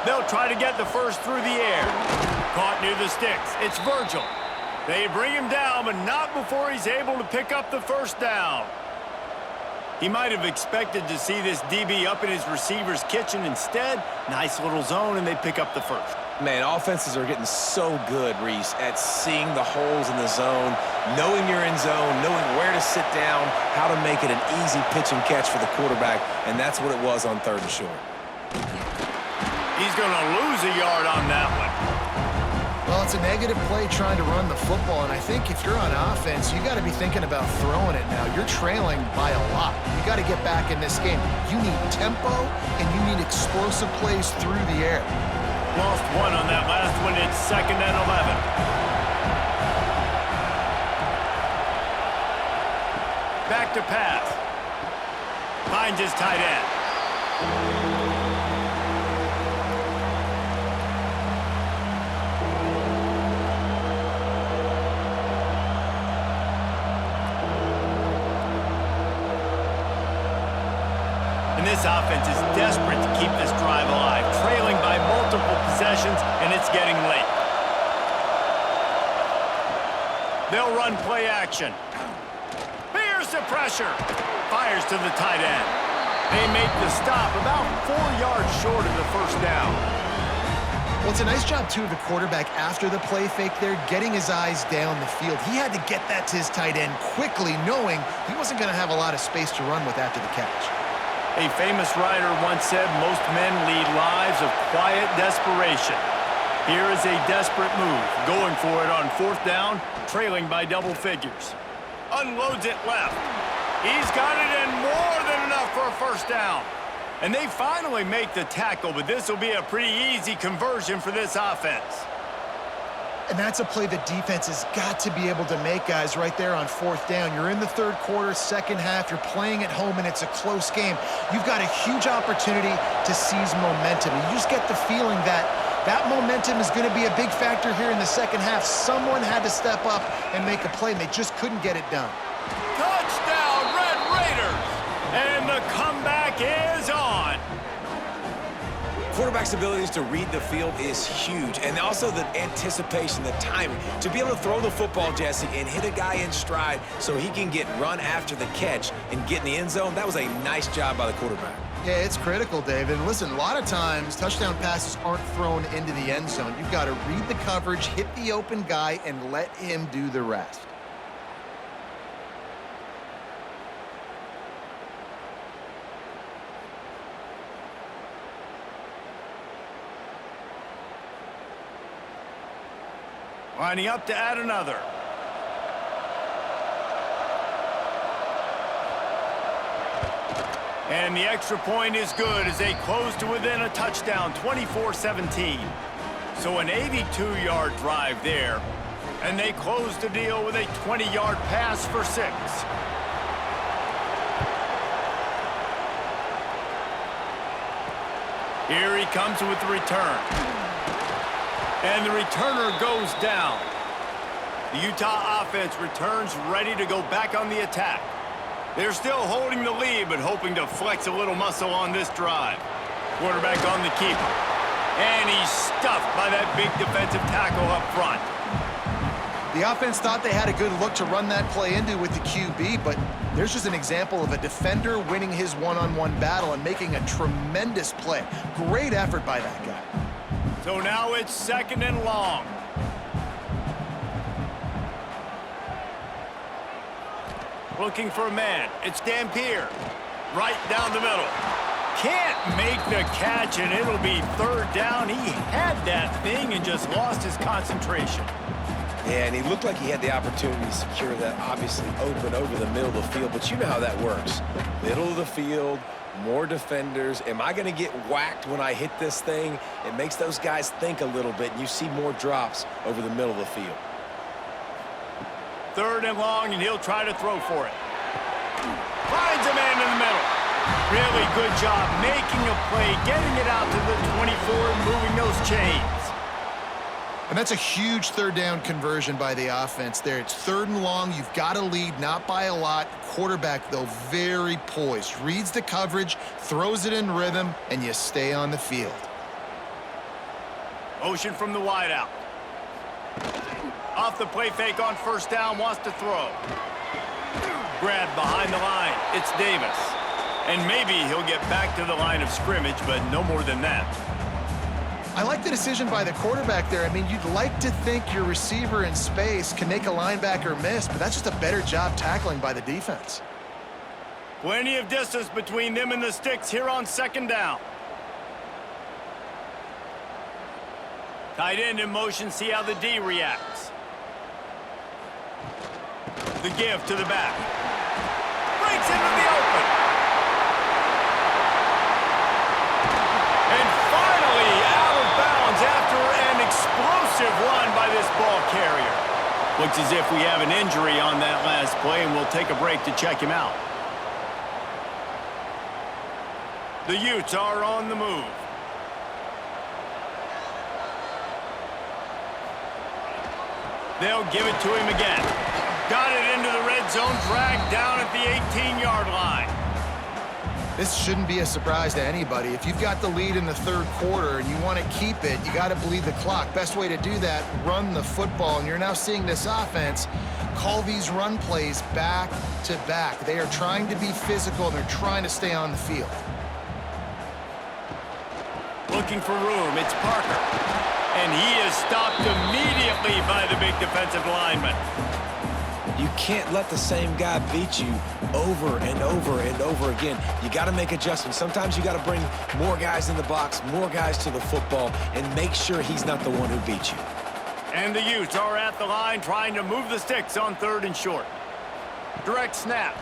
They'll try to get the first through the air. Caught near the sticks. It's Virgil. They bring him down, but not before he's able to pick up the first down. He might have expected to see this DB up in his receiver's kitchen. Instead, nice little zone, and they pick up the first. Man, offenses are getting so good, Reese, at seeing the holes in the zone, knowing you're in zone, knowing where to sit down, how to make it an easy pitch and catch for the quarterback, and that's what it was on third and short. He's going to lose a yard on that one. Well, it's a negative play trying to run the football, and I think if you're on offense, you got to be thinking about throwing it now. You're trailing by a lot. You got to get back in this game. You need tempo, and you need explosive plays through the air. Lost one on that last one. It's 2nd and 11. Back to pass. Finds his tight end. And this offense is desperate to keep this drive alive, trailing by multiple possessions, and it's getting late. They'll run play action. Here's the pressure. Fires to the tight end. They make the stop about 4 yards short of the first down. Well, it's a nice job, too, of the quarterback after the play fake there, getting his eyes down the field. He had to get that to his tight end quickly, knowing he wasn't going to have a lot of space to run with after the catch. A famous writer once said, most men lead lives of quiet desperation. Here is a desperate move, going for it on 4th down, trailing by double figures. Unloads it left. He's got it in more than enough for a first down. And they finally make the tackle, but this will be a pretty easy conversion for this offense. And that's a play the defense has got to be able to make, guys, right there on 4th down. You're in the 3rd quarter, 2nd half. You're playing at home, and it's a close game. You've got a huge opportunity to seize momentum. You just get the feeling that that momentum is going to be a big factor here in the 2nd half. Someone had to step up and make a play, and they just couldn't get it done. Touchdown, Red Raiders! And the comeback is on. Quarterback's abilities to read the field is huge, and also the anticipation, the timing. To be able to throw the football, Jesse, and hit a guy in stride so he can get run after the catch and get in the end zone, that was a nice job by the quarterback. Yeah, it's critical, David. And listen, a lot of times, touchdown passes aren't thrown into the end zone. You've got to read the coverage, hit the open guy, and let him do the rest. Lining up to add another. And the extra point is good as they close to within a touchdown, 24-17. So an 82-yard drive there. And they close the deal with a 20-yard pass for 6. Here he comes with the return. And the returner goes down. The Utah offense returns ready to go back on the attack. They're still holding the lead, but hoping to flex a little muscle on this drive. Quarterback on the keeper. And he's stuffed by that big defensive tackle up front. The offense thought they had a good look to run that play into with the QB, but there's just an example of a defender winning his one-on-one battle and making a tremendous play. Great effort by that guy. So now it's 2nd and long. Looking for a man. It's Dampier. Right down the middle. Can't make the catch, and it'll be 3rd down. He had that thing and just lost his concentration. Yeah, and he looked like he had the opportunity to secure that, obviously open over the middle of the field, but you know how that works. Middle of the field, more defenders. Am I going to get whacked when I hit this thing? It makes those guys think a little bit, and you see more drops over the middle of the field. 3rd and long, and he'll try to throw for it. Finds a man in the middle. Really good job making a play, getting it out to the 24 and moving those chains. And that's a huge 3rd down conversion by the offense there. It's 3rd and long. You've got a lead, not by a lot. Quarterback, though, very poised. Reads the coverage, throws it in rhythm, and you stay on the field. Motion from the wideout. Off the play fake on 1st down, wants to throw. Grab behind the line. It's Davis. And maybe he'll get back to the line of scrimmage, but no more than that. I like the decision by the quarterback there. I mean, you'd like to think your receiver in space can make a linebacker miss, but that's just a better job tackling by the defense. Plenty of distance between them and the sticks here on 2nd down. Tight end in motion, see how the D reacts. The give to the back. Breaks into the open. And finally out of bounds after an explosive run by this ball carrier. Looks as if we have an injury on that last play, and we'll take a break to check him out. The Utes are on the move. They'll give it to him again. Got it into the red zone, dragged down at the 18-yard line. This shouldn't be a surprise to anybody. If you've got the lead in the 3rd quarter and you want to keep it, you got to bleed the clock. Best way to do that, run the football. And you're now seeing this offense call these run plays back to back. They are trying to be physical, and they're trying to stay on the field. Looking for room, it's Parker. And he is stopped immediately by the big defensive lineman. You can't let the same guy beat you over and over and over again. You got to make adjustments. Sometimes you got to bring more guys in the box, more guys to the football, and make sure he's not the one who beat you. And the Utes are at the line trying to move the sticks on 3rd and short. Direct snap.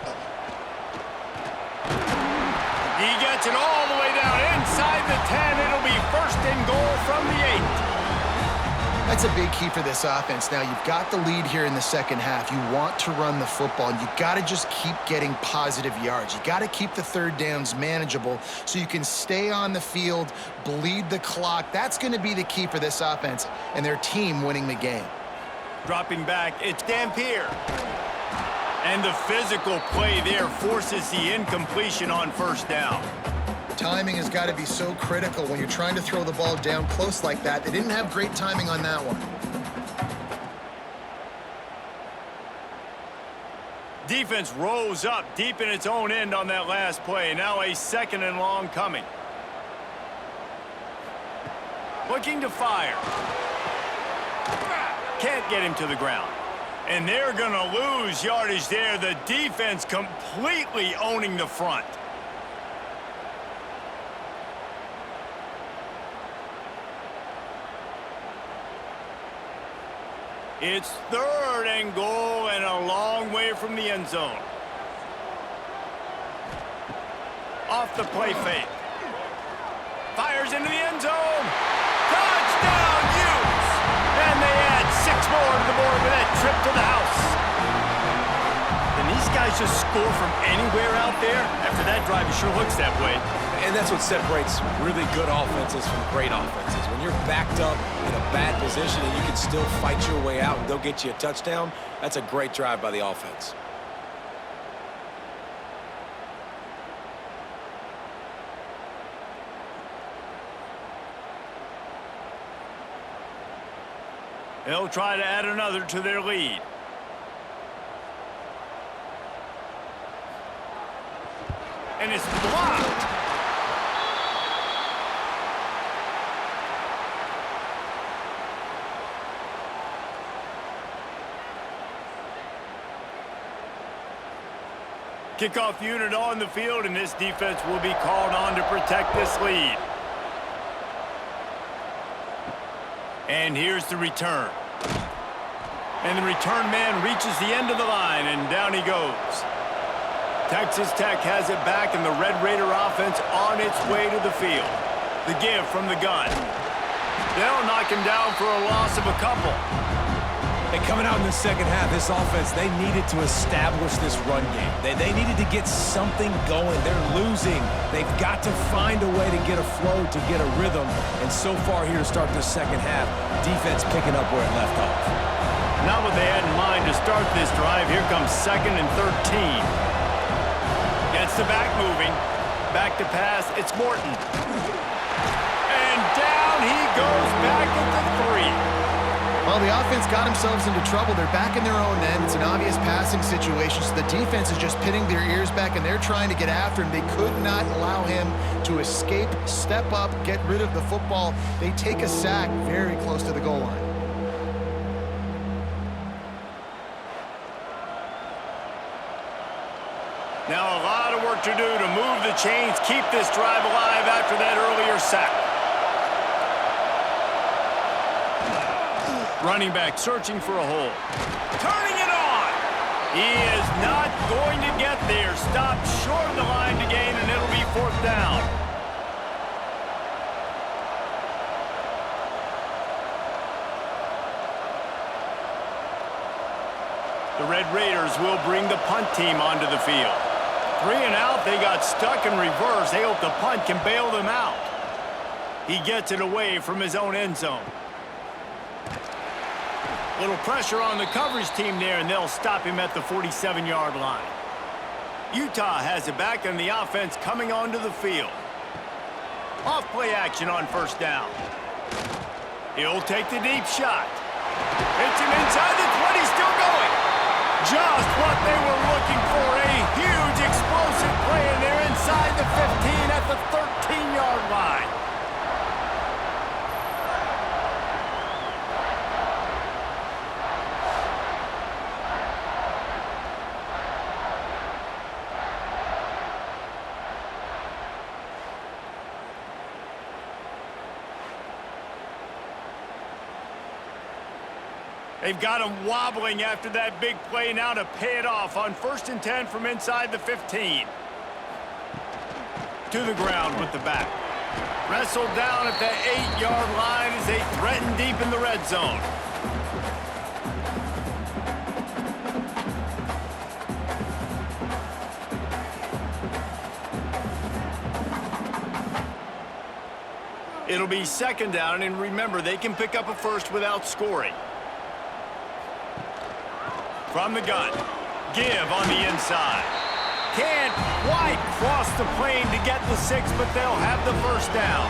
He gets it all the way down inside the 10. It'll be 1st and goal from the 8. That's a big key for this offense. Now, you've got the lead here in the 2nd half. You want to run the football, and you've got to just keep getting positive yards. You got to keep the 3rd downs manageable so you can stay on the field, bleed the clock. That's going to be the key for this offense and their team winning the game. Dropping back, it's Dampier. And the physical play there forces the incompletion on 1st down. Timing has got to be so critical when you're trying to throw the ball down close like that. They didn't have great timing on that one. Defense rose up deep in its own end on that last play. Now a 2nd and long coming. Looking to fire. Can't get him to the ground. And they're going to lose yardage there. The defense completely owning the front. It's 3rd and goal and a long way from the end zone. Off the play fake. Fires into the end zone. Touchdown, Utes! And they add 6 more to the board with that trip to the house. Can these guys just score from anywhere out there? After that drive, it sure looks that way. And that's what separates really good offenses from great offenses. When you're backed up in a bad position and you can still fight your way out and go get you a touchdown, that's a great drive by the offense. They'll try to add another to their lead. And it's blocked. Kickoff unit on the field, and this defense will be called on to protect this lead. And here's the return. And the return man reaches the end of the line, and down he goes. Texas Tech has it back, and the Red Raider offense on its way to the field. The give from the gun. They'll knock him down for a loss of a couple. And coming out in the second half, this offense, they needed to establish this run game. They needed to get something going. They're losing. They've got to find a way to get a flow, to get a rhythm. And so far here to start this second half, defense picking up where it left off. Not what they had in mind to start this drive. Here comes 2nd and 13. Gets the back moving. Back to pass. It's Morton. And down he goes back at the 3. Well, the offense got themselves into trouble. They're back in their own end. It's an obvious passing situation, so the defense is just pinning their ears back, and they're trying to get after him. They could not allow him to escape, step up, get rid of the football. They take a sack very close to the goal line. Now a lot of work to do to move the chains, keep this drive alive after that earlier sack. Running back searching for a hole. Turning it on. He is not going to get there. Stopped short of the line to gain, and it'll be 4th down. The Red Raiders will bring the punt team onto the field. 3 and out, they got stuck in reverse. They hope the punt can bail them out. He gets it away from his own end zone. Little pressure on the coverage team there, and they'll stop him at the 47-yard line. Utah has it back, and the offense coming onto the field. Off play action on 1st down. He'll take the deep shot. Hits him inside the 20, still going. Just what they were looking for, a huge explosive play, and they're inside the 15 at the 13-yard line. They've got him wobbling after that big play now to pay it off on 1st and 10 from inside the 15. To the ground with the back. Wrestled down at the 8-yard line as they threaten deep in the red zone. It'll be 2nd down, and remember, they can pick up a first without scoring. From the gun, give on the inside. Can't quite cross the plane to get the 6, but they'll have the 1st down.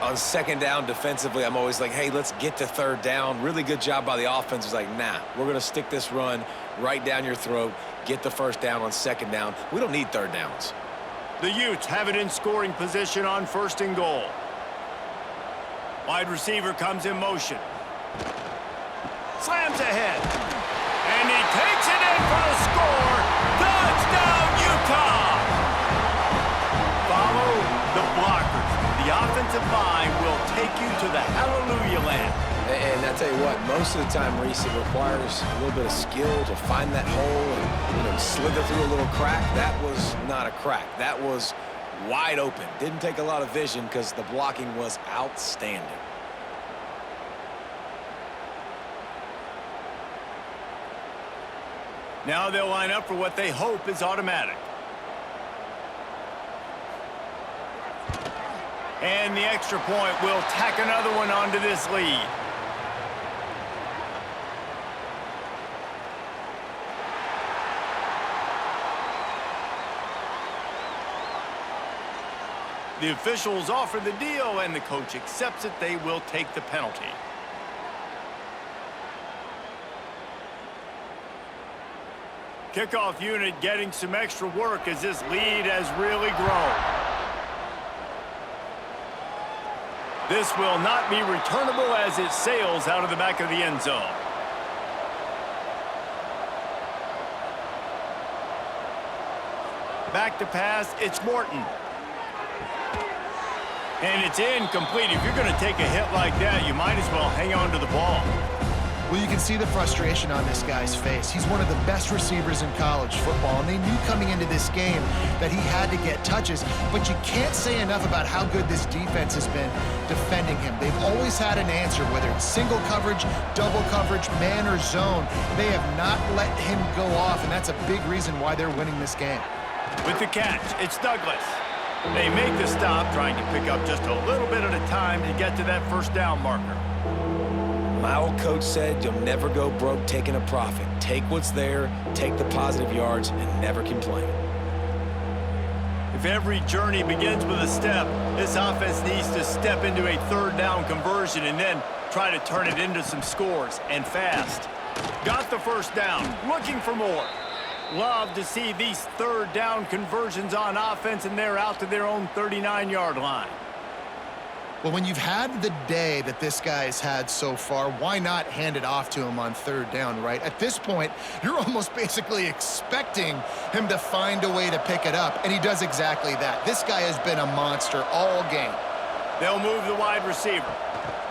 On 2nd down defensively, I'm always like, hey, let's get to 3rd down. Really good job by the offense. It's like, nah, we're going to stick this run right down your throat, get the 1st down on 2nd down. We don't need 3rd downs. The Utes have it in scoring position on 1st and goal. Wide receiver comes in motion. Slams ahead. And he takes it in for the score. Touchdown, Utah! Follow the blockers. The offensive line will take you to the hallelujah land. And I tell you what, most of the time, Reese, it requires a little bit of skill to find that hole and slither through a little crack. That was not a crack. That was wide open. Didn't take a lot of vision because the blocking was outstanding. Now they'll line up for what they hope is automatic. And the extra point will tack another one onto this lead. The officials offer the deal, and the coach accepts it. They will take the penalty. Kickoff unit getting some extra work as this lead has really grown. This will not be returnable as it sails out of the back of the end zone. Back to pass, it's Morton. And it's incomplete. If you're going to take a hit like that, you might as well hang on to the ball. Well, you can see the frustration on this guy's face. He's one of the best receivers in college football, and they knew coming into this game that he had to get touches, but you can't say enough about how good this defense has been defending him. They've always had an answer, whether it's single coverage, double coverage, man or zone. They have not let him go off, and that's a big reason why they're winning this game. With the catch, it's Douglas. They make the stop, trying to pick up just a little bit at a time to get to that first down marker. My old coach said you'll never go broke taking a profit. Take what's there, take the positive yards, and never complain. If every journey begins with a step, this offense needs to step into a third down conversion and then try to turn it into some scores, and fast. Got the first down, looking for more. Love to see these third down conversions on offense, and they're out to their own 39-yard line. Well, when you've had the day that this guy's had so far, why not hand it off to him on third down, right? At this point, you're almost basically expecting him to find a way to pick it up, and he does exactly that. This guy has been a monster all game. They'll move the wide receiver.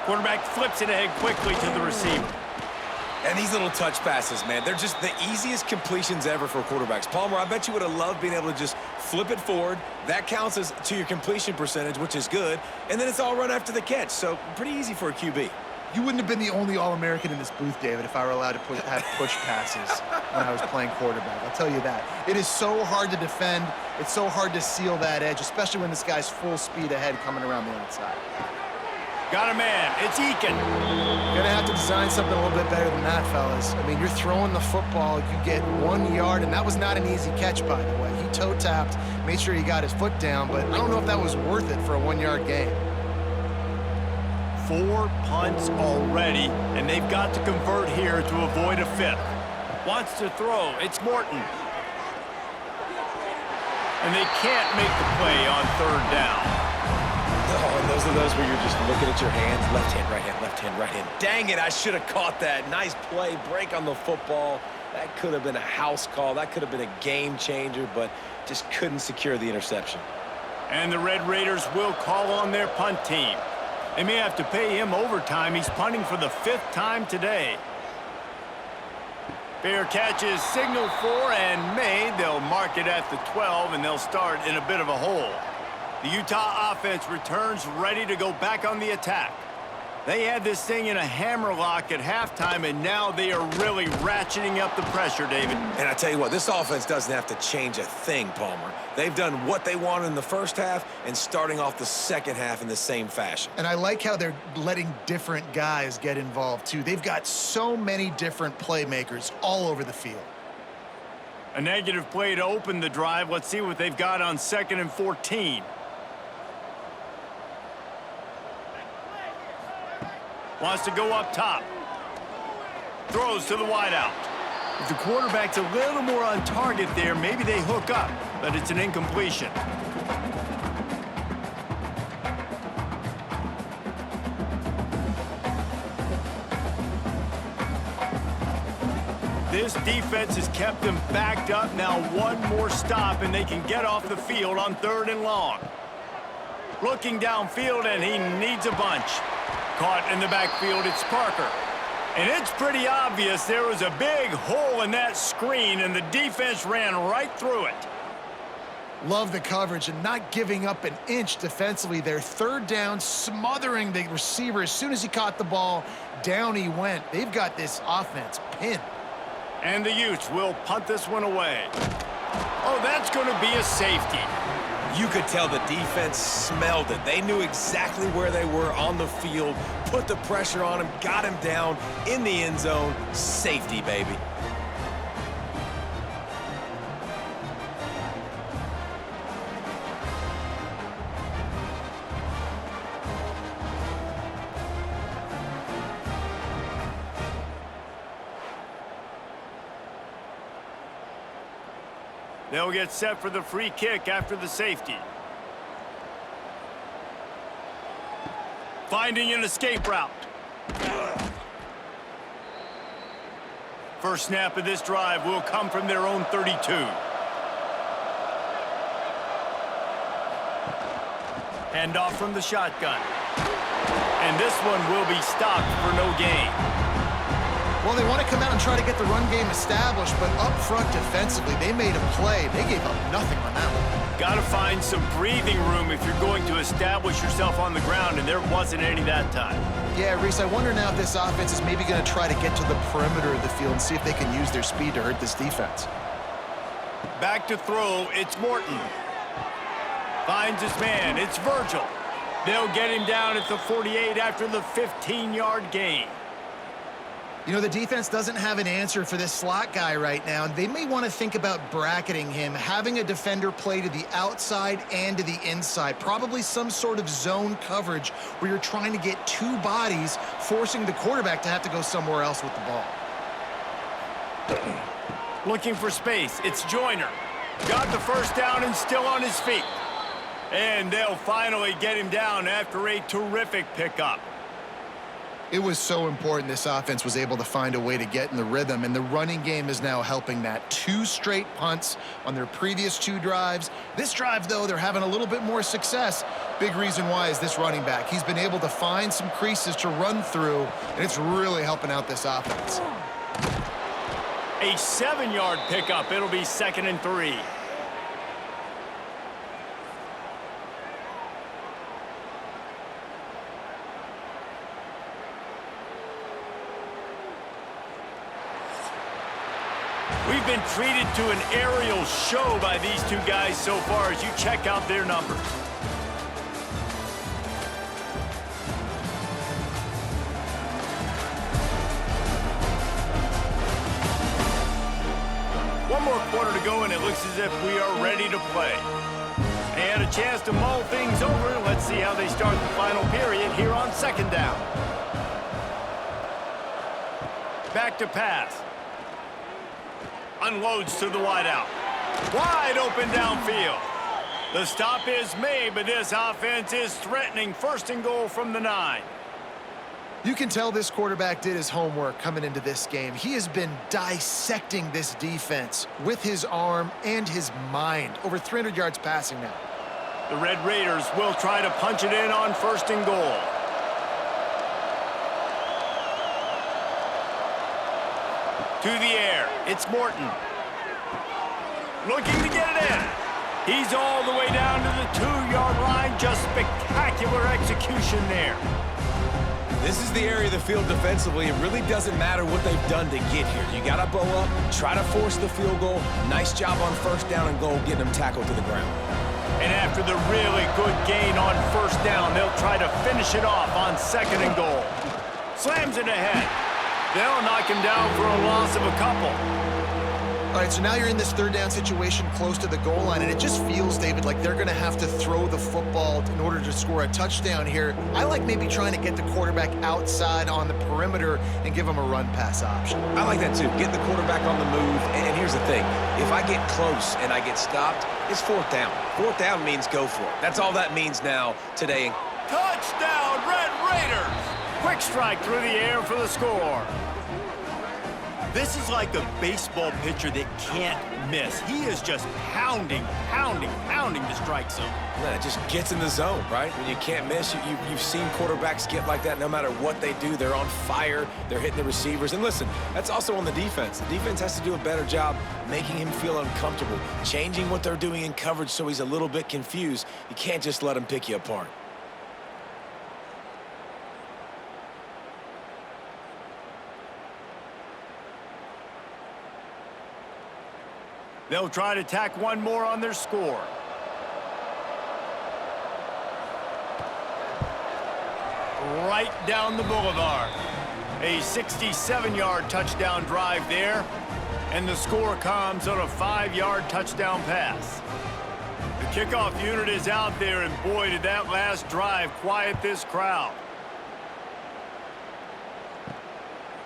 Quarterback flips it ahead quickly to the receiver. And these little touch passes, man, they're just the easiest completions ever for quarterbacks. Palmer, I bet you would have loved being able to just flip it forward. That counts as to your completion percentage, which is good. And then it's all run after the catch, so pretty easy for a QB. You wouldn't have been the only All-American in this booth, David, if I were allowed to have push passes when I was playing quarterback. I'll tell you that. It is so hard to defend. It's so hard to seal that edge, especially when this guy's full speed ahead coming around the outside. Got a man. It's Eakin. Gonna have to design something a little bit better than that, fellas. I mean, you're throwing the football, you get 1 yard, and that was not an easy catch, by the way. He toe-tapped, made sure he got his foot down, but I don't know if that was worth it for a 1-yard gain. 4 punts already, and they've got to convert here to avoid a fifth. Wants to throw. It's Morton. And they can't make the play on third down. Oh, and those are those where you're just looking at your hands. Left hand, right hand, left hand, right hand. Dang it, I should have caught that. Nice play, break on the football. That could have been a house call. That could have been a game changer, but just couldn't secure the interception. And the Red Raiders will call on their punt team. They may have to pay him overtime. He's punting for the 5th time today. Fair catch is signaled for and made. They'll mark it at the 12, and they'll start in a bit of a hole. The Utah offense returns ready to go back on the attack. They had this thing in a hammerlock at halftime, and now they are really ratcheting up the pressure, David. And I tell you what, this offense doesn't have to change a thing, Palmer. They've done what they wanted in the first half and starting off the second half in the same fashion. And I like how they're letting different guys get involved, too. They've got so many different playmakers all over the field. A negative play to open the drive. Let's see what they've got on 2nd and 14. Wants to go up top. Throws to the wideout. If the quarterback's a little more on target there, maybe they hook up, but it's an incompletion. This defense has kept them backed up. Now one more stop, and they can get off the field on 3rd and long. Looking downfield, and he needs a bunch. Caught in the backfield, it's Parker. And it's pretty obvious there was a big hole in that screen, and the defense ran right through it. Love the coverage and not giving up an inch defensively. Their 3rd down, smothering the receiver. As soon as he caught the ball, down he went. They've got this offense pinned. And the Utes will punt this one away. Oh, that's going to be a safety. You could tell the defense smelled it. They knew exactly where they were on the field, put the pressure on him, got him down in the end zone. Safety, baby. They'll get set for the free kick after the safety. Finding an escape route. First snap of this drive will come from their own 32. Handoff from the shotgun. And this one will be stopped for no gain. Well, they want to come out and try to get the run game established, but up front defensively, they made a play. They gave up nothing on that one. Got to find some breathing room if you're going to establish yourself on the ground, and there wasn't any that time. Yeah, Reese, I wonder now if this offense is maybe going to try to get to the perimeter of the field and see if they can use their speed to hurt this defense. Back to throw, it's Morton. Finds his man, it's Virgil. They'll get him down at the 48 after the 15-yard gain. You know, the defense doesn't have an answer for this slot guy right now. They may want to think about bracketing him, having a defender play to the outside and to the inside. Probably some sort of zone coverage where you're trying to get two bodies, forcing the quarterback to have to go somewhere else with the ball. Looking for space, it's Joyner. Got the first down and still on his feet. And they'll finally get him down after a terrific pickup. It was so important this offense was able to find a way to get in the rhythm, and the running game is now helping that. 2 straight punts on their previous 2 drives. This drive, though, they're having a little bit more success. Big reason why is this running back. He's been able to find some creases to run through, and it's really helping out this offense. A 7-yard pickup. It'll be 2nd and 3. We've been treated to an aerial show by these two guys so far as you check out their numbers. One more quarter to go, and it looks as if we are ready to play. And a chance to mull things over. Let's see how they start the final period here on 2nd down. Back to pass. Unloads to the wideout. Wide open downfield. The stop is made, but this offense is threatening 1st and goal from the 9. You can tell this quarterback did his homework coming into this game. He has been dissecting this defense with his arm and his mind. Over 300 yards passing now. The Red Raiders will try to punch it in on 1st and goal. To the air, it's Morton. Looking to get it in. He's all the way down to the 2-yard line. Just spectacular execution there. This is the area of the field defensively. It really doesn't matter what they've done to get here. You got to bow up, try to force the field goal. Nice job on 1st down and goal, getting them tackled to the ground. And after the really good gain on 1st down, they'll try to finish it off on 2nd and goal. Slams it ahead. They'll knock him down for a loss of a couple. All right, so now you're in this 3rd down situation close to the goal line, and it just feels, David, like they're going to have to throw the football in order to score a touchdown here. I like maybe trying to get the quarterback outside on the perimeter and give him a run-pass option. I like that, too. Get the quarterback on the move. And here's the thing. If I get close and I get stopped, it's 4th down. 4th down means go for it. That's all that means now today. Touchdown, Red Raiders! Quick strike through the air for the score. This is like a baseball pitcher that can't miss. He is just pounding the strike zone. Man, it just gets in the zone, right? When you can't miss, you've seen quarterbacks get like that no matter what they do. They're on fire. They're hitting the receivers. And listen, that's also on the defense. The defense has to do a better job making him feel uncomfortable, changing what they're doing in coverage so he's a little bit confused. You can't just let him pick you apart. They'll try to tack one more on their score. right down the boulevard. A 67-yard touchdown drive there, and the score comes on a 5-yard touchdown pass. The kickoff unit is out there, and boy, did that last drive quiet this crowd.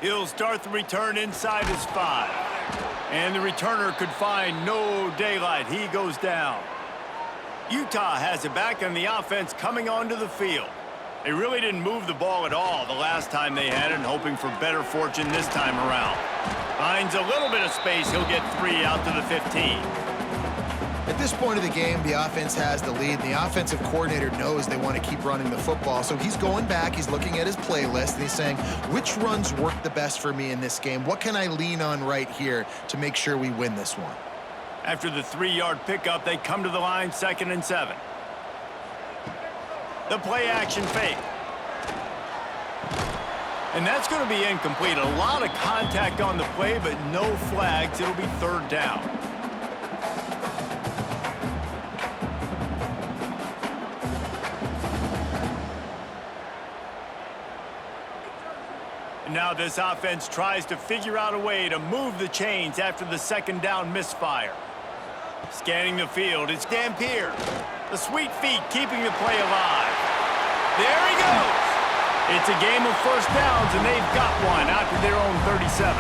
He'll start the return inside his 5. And the returner could find no daylight. He goes down. Utah has it back on the offense coming onto the field. They really didn't move the ball at all the last time they had it, and hoping for better fortune this time around. Finds a little bit of space. He'll get 3 out to the 15. At this point of the game, the offense has the lead. The offensive coordinator knows they want to keep running the football. So he's going back, he's looking at his playlist, and he's saying, which runs work the best for me in this game? What can I lean on right here to make sure we win this one? After the 3-yard pickup, they come to the line, 2nd and 7. The play action fake. And that's going to be incomplete. A lot of contact on the play, but no flags. It'll be 3rd down. And now this offense tries to figure out a way to move the chains after the 2nd down misfire. Scanning the field, it's Dampier. The sweet feet keeping the play alive. There he goes. It's a game of 1st downs, and they've got one out to their own 37.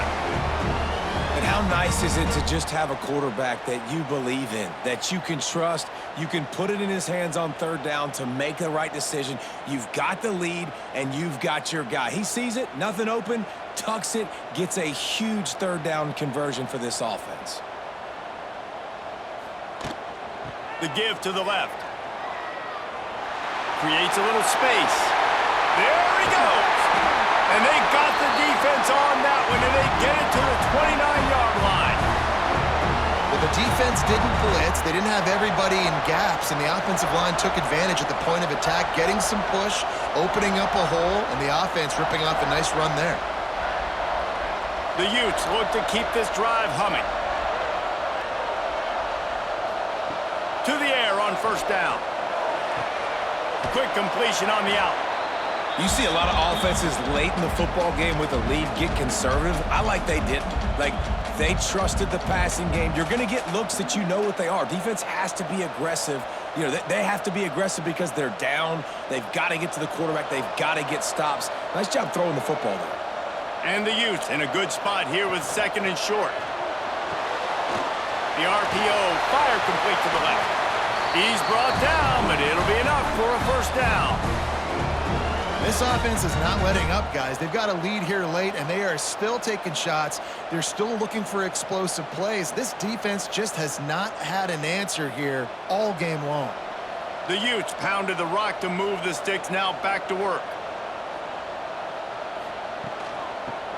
And how nice is it to just have a quarterback that you believe in, that you can trust, you can put it in his hands on 3rd down to make the right decision. You've got the lead, and you've got your guy. He sees it, nothing open, tucks it, gets a huge 3rd down conversion for this offense. The give to the left. Creates a little space. There he goes. And they got the defense on that one, and they get it to the 29-yard line. Well, the defense didn't blitz. They didn't have everybody in gaps, and the offensive line took advantage at the point of attack, getting some push, opening up a hole, and the offense ripping off a nice run there. The Utes look to keep this drive humming. To the air on 1st down. Quick completion on the out. You see a lot of offenses late in the football game with a lead get conservative. I like they didn't. Like, they trusted the passing game. You're going to get looks that you know what they are. Defense has to be aggressive. You know, they have to be aggressive because they're down. They've got to get to the quarterback. They've got to get stops. Nice job throwing the football there. And the Utes in a good spot here with 2nd and short. The RPO fire complete to the left. He's brought down, but it'll be enough for a 1st down. This offense is not letting up, guys. They've got a lead here late, and they are still taking shots. They're still looking for explosive plays. This defense just has not had an answer here all game long. The Utes pounded the rock to move the sticks, now back to work.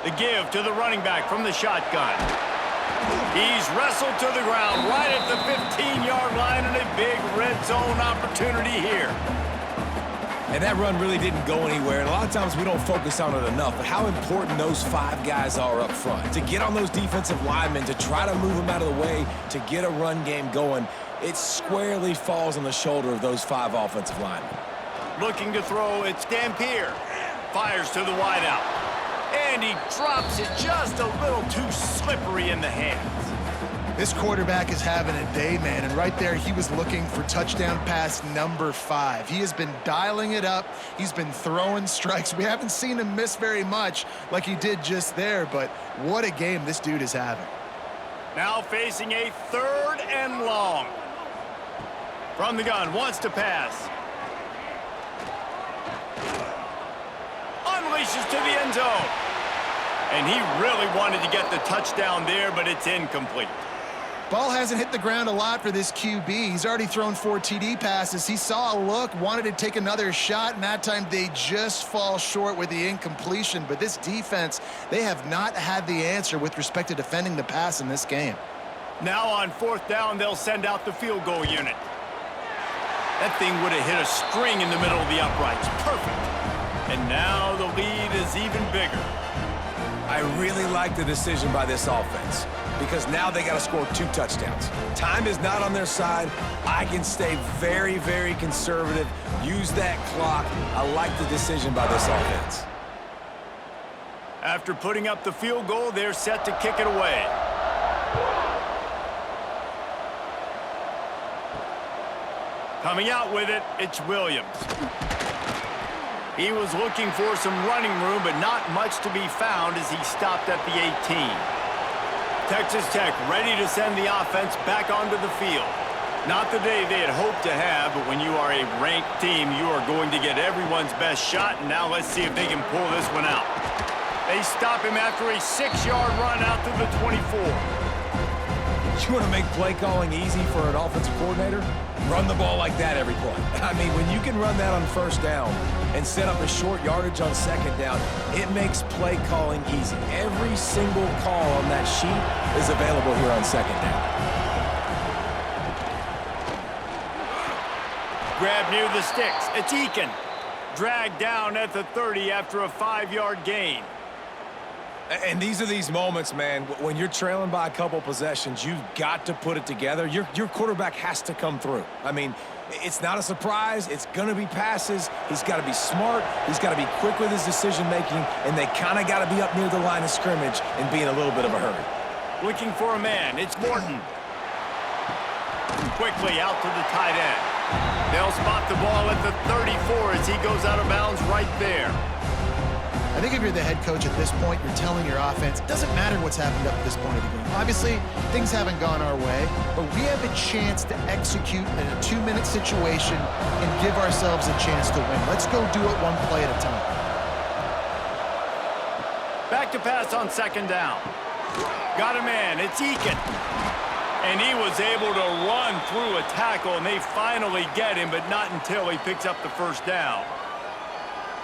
The give to the running back from the shotgun. He's wrestled to the ground right at the 15-yard line, and a big red zone opportunity here. And that run really didn't go anywhere, and a lot of times we don't focus on it enough, but how important those 5 guys are up front. To get on those defensive linemen, to try to move them out of the way, to get a run game going, it squarely falls on the shoulder of those 5 offensive linemen. Looking to throw, it's Dampier. Fires to the wideout. And he drops it just a little too slippery in the hands. This quarterback is having a day, man, and right there he was looking for touchdown pass number 5. He has been dialing it up. He's been throwing strikes. We haven't seen him miss very much like he did just there, but what a game this dude is having. Now facing a 3rd and long. From the gun, wants to pass. Unleashes to the end zone. And he really wanted to get the touchdown there, but it's incomplete. Ball hasn't hit the ground a lot for this QB. He's already thrown 4 TD passes. He saw a look, wanted to take another shot, and that time they just fall short with the incompletion. But this defense, they have not had the answer with respect to defending the pass in this game. Now on 4th down, they'll send out the field goal unit. That thing would have hit a string in the middle of the uprights. Perfect. And now the lead is even bigger. I really like the decision by this offense. because now they got to score 2 touchdowns. Time is not on their side. I can stay very, very conservative. Use that clock. I like the decision by this offense. After putting up the field goal, they're set to kick it away. Coming out with it, it's Williams. He was looking for some running room, but not much to be found as he stopped at the 18. Texas Tech ready to send the offense back onto the field. Not the day they had hoped to have, but when you are a ranked team, you are going to get everyone's best shot, and now let's see if they can pull this one out. They stop him after a 6-yard run out to the 24. You want to make play calling easy for an offensive coordinator? Run the ball like that every play. I mean, when you can run that on first down and set up a short yardage on second down, it makes play calling easy. Every single call on that sheet is available here on second down. Grab near the sticks. It's Eakin. Dragged down at the 30 after a 5-yard gain. And these are these moments, man, when you're trailing by a couple possessions, you've got to put it together. Your quarterback has to come through. I mean, it's not a surprise. It's going to be passes. He's got to be smart. He's got to be quick with his decision-making, and they kind of got to be up near the line of scrimmage and be in a little bit of a hurry. Looking for a man. It's Morton. Quickly out to the tight end. They'll spot the ball at the 34 as he goes out of bounds right there. I think if you're the head coach at this point, you're telling your offense, it doesn't matter what's happened up to this point of the game. Obviously, things haven't gone our way, but we have a chance to execute in a 2-minute situation and give ourselves a chance to win. Let's go do it one play at a time. Back to pass on second down. Got a man. It's Eakin. And he was able to run through a tackle, and they finally get him, but not until he picks up the first down.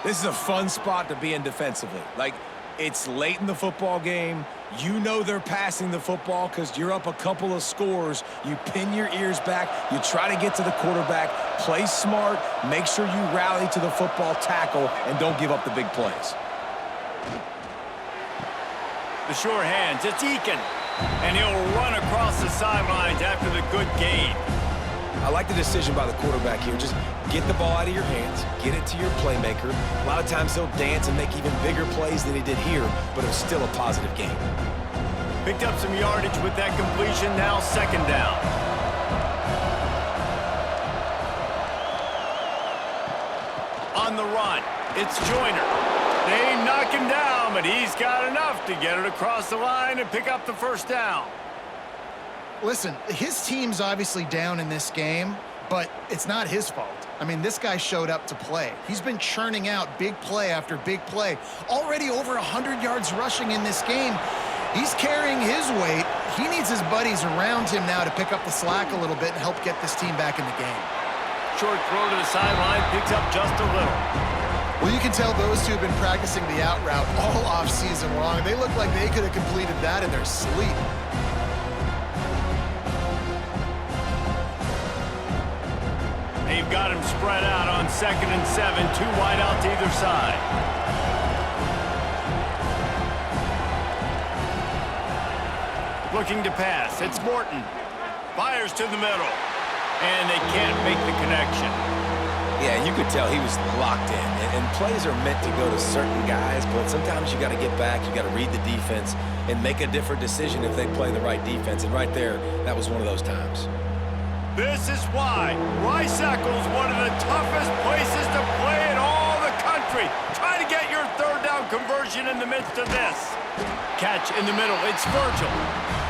This is a fun spot to be in defensively. Like, it's late in the football game. You know they're passing the football because you're up a couple of scores. You pin your ears back. You try to get to the quarterback. Play smart. Make sure you rally to the football tackle and don't give up the big plays. The sure hands. It's Eakin. And he'll run across the sidelines after the good gain. I like the decision by the quarterback here. Just get the ball out of your hands, get it to your playmaker. A lot of times he'll dance and make even bigger plays than he did here, but it was still a positive game. Picked up some yardage with that completion, now second down. On the run, it's Joyner. They knock him down, but he's got enough to get it across the line and pick up the first down. Listen, his team's obviously down in this game, but it's not his fault. I mean, this guy showed up to play. He's been churning out big play after big play. Already over 100 yards rushing in this game. He's carrying his weight. He needs his buddies around him now to pick up the slack a little bit and help get this team back in the game. Short throw to the sideline, picks up just a little. Well, you can tell those two have been practicing the out route all offseason long. They look like they could have completed that in their sleep. They've got him spread out on 2nd and 7, 2 wide out to either side. Looking to pass, it's Morton. Fires to the middle, and they can't make the connection. Yeah, you could tell he was locked in, and plays are meant to go to certain guys, but sometimes you got to get back, you got to read the defense, and make a different decision if they play the right defense, and right there, that was one of those times. This is why Rice Eccles, one of the toughest places to play in all the country. Try to get your third down conversion in the midst of this. Catch in the middle, it's Virgil.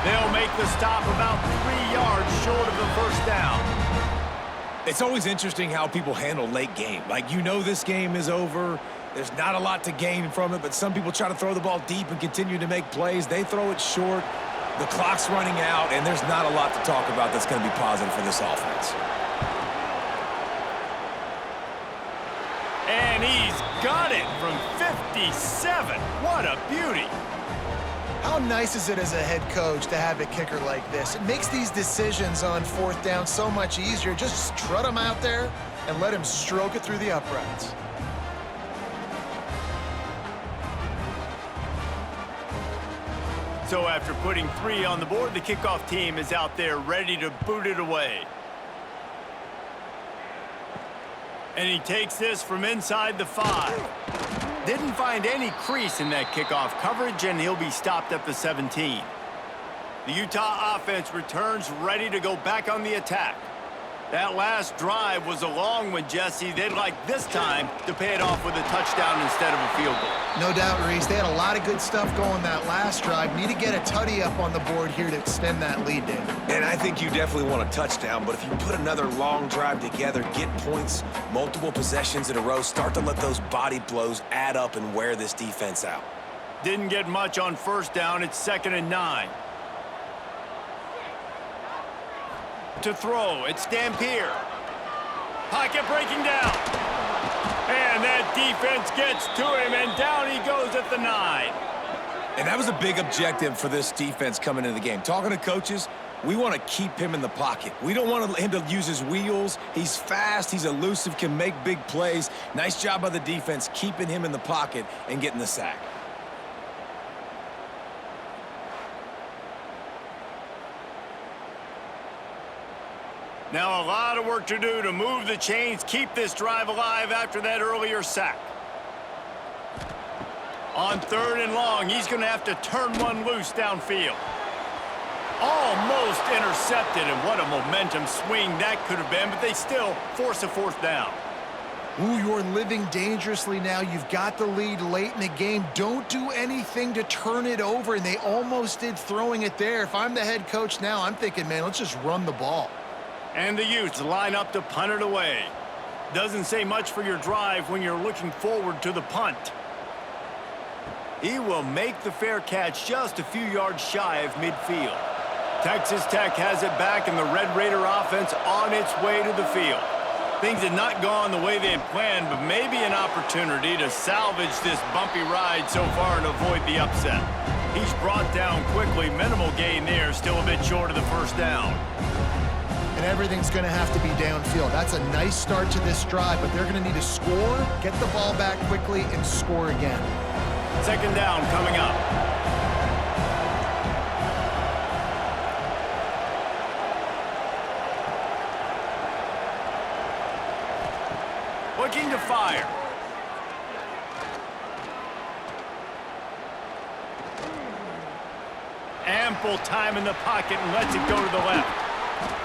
They'll make the stop about 3 yards short of the first down. It's always interesting how people handle late game. Like, you know this game is over. There's not a lot to gain from it, but some people try to throw the ball deep and continue to make plays. They throw it short. The clock's running out, and there's not a lot to talk about that's going to be positive for this offense. And he's got it from 57. What a beauty. How nice is it as a head coach to have a kicker like this? It makes these decisions on 4th down so much easier. Just strut him out there and let him stroke it through the uprights. So after putting 3 on the board, the kickoff team is out there ready to boot it away. And he takes this from inside the 5. Didn't find any crease in that kickoff coverage, and he'll be stopped at the 17. The Utah offense returns ready to go back on the attack. That last drive was a long one, Jesse. They'd like this time to pay it off with a touchdown instead of a field goal. No doubt, Reese. They had a lot of good stuff going that last drive. Need to get a tutty up on the board here to extend that lead, David. And I think you definitely want a touchdown, but if you put another long drive together, get points, multiple possessions in a row, start to let those body blows add up and wear this defense out. Didn't get much on first down. It's 2nd and 9. To throw, it's Dampier. Pocket breaking down. And that defense gets to him, and down he goes at the 9. And that was a big objective for this defense coming into the game. Talking to coaches, we want to keep him in the pocket. We don't want him to use his wheels. He's fast, he's elusive, can make big plays. Nice job by the defense keeping him in the pocket and getting the sack. Now a lot of work to do to move the chains, keep this drive alive after that earlier sack. On 3rd and long, he's going to have to turn one loose downfield. Almost intercepted, and what a momentum swing that could have been, but they still force a 4th down. Ooh, you're living dangerously now. You've got the lead late in the game. Don't do anything to turn it over, and they almost did throwing it there. If I'm the head coach now, I'm thinking, man, let's just run the ball. And the Utes line up to punt it away. Doesn't say much for your drive when you're looking forward to the punt. He will make the fair catch just a few yards shy of midfield. Texas Tech has it back, and the Red Raider offense on its way to the field. Things had not gone the way they had planned, but maybe an opportunity to salvage this bumpy ride so far and avoid the upset. He's brought down quickly. Minimal gain there, still a bit short of the 1st down. And everything's going to have to be downfield. That's a nice start to this drive, but they're going to need to score, get the ball back quickly, and score again. 2nd down coming up. Looking to fire. Ample time in the pocket and lets it go to the left.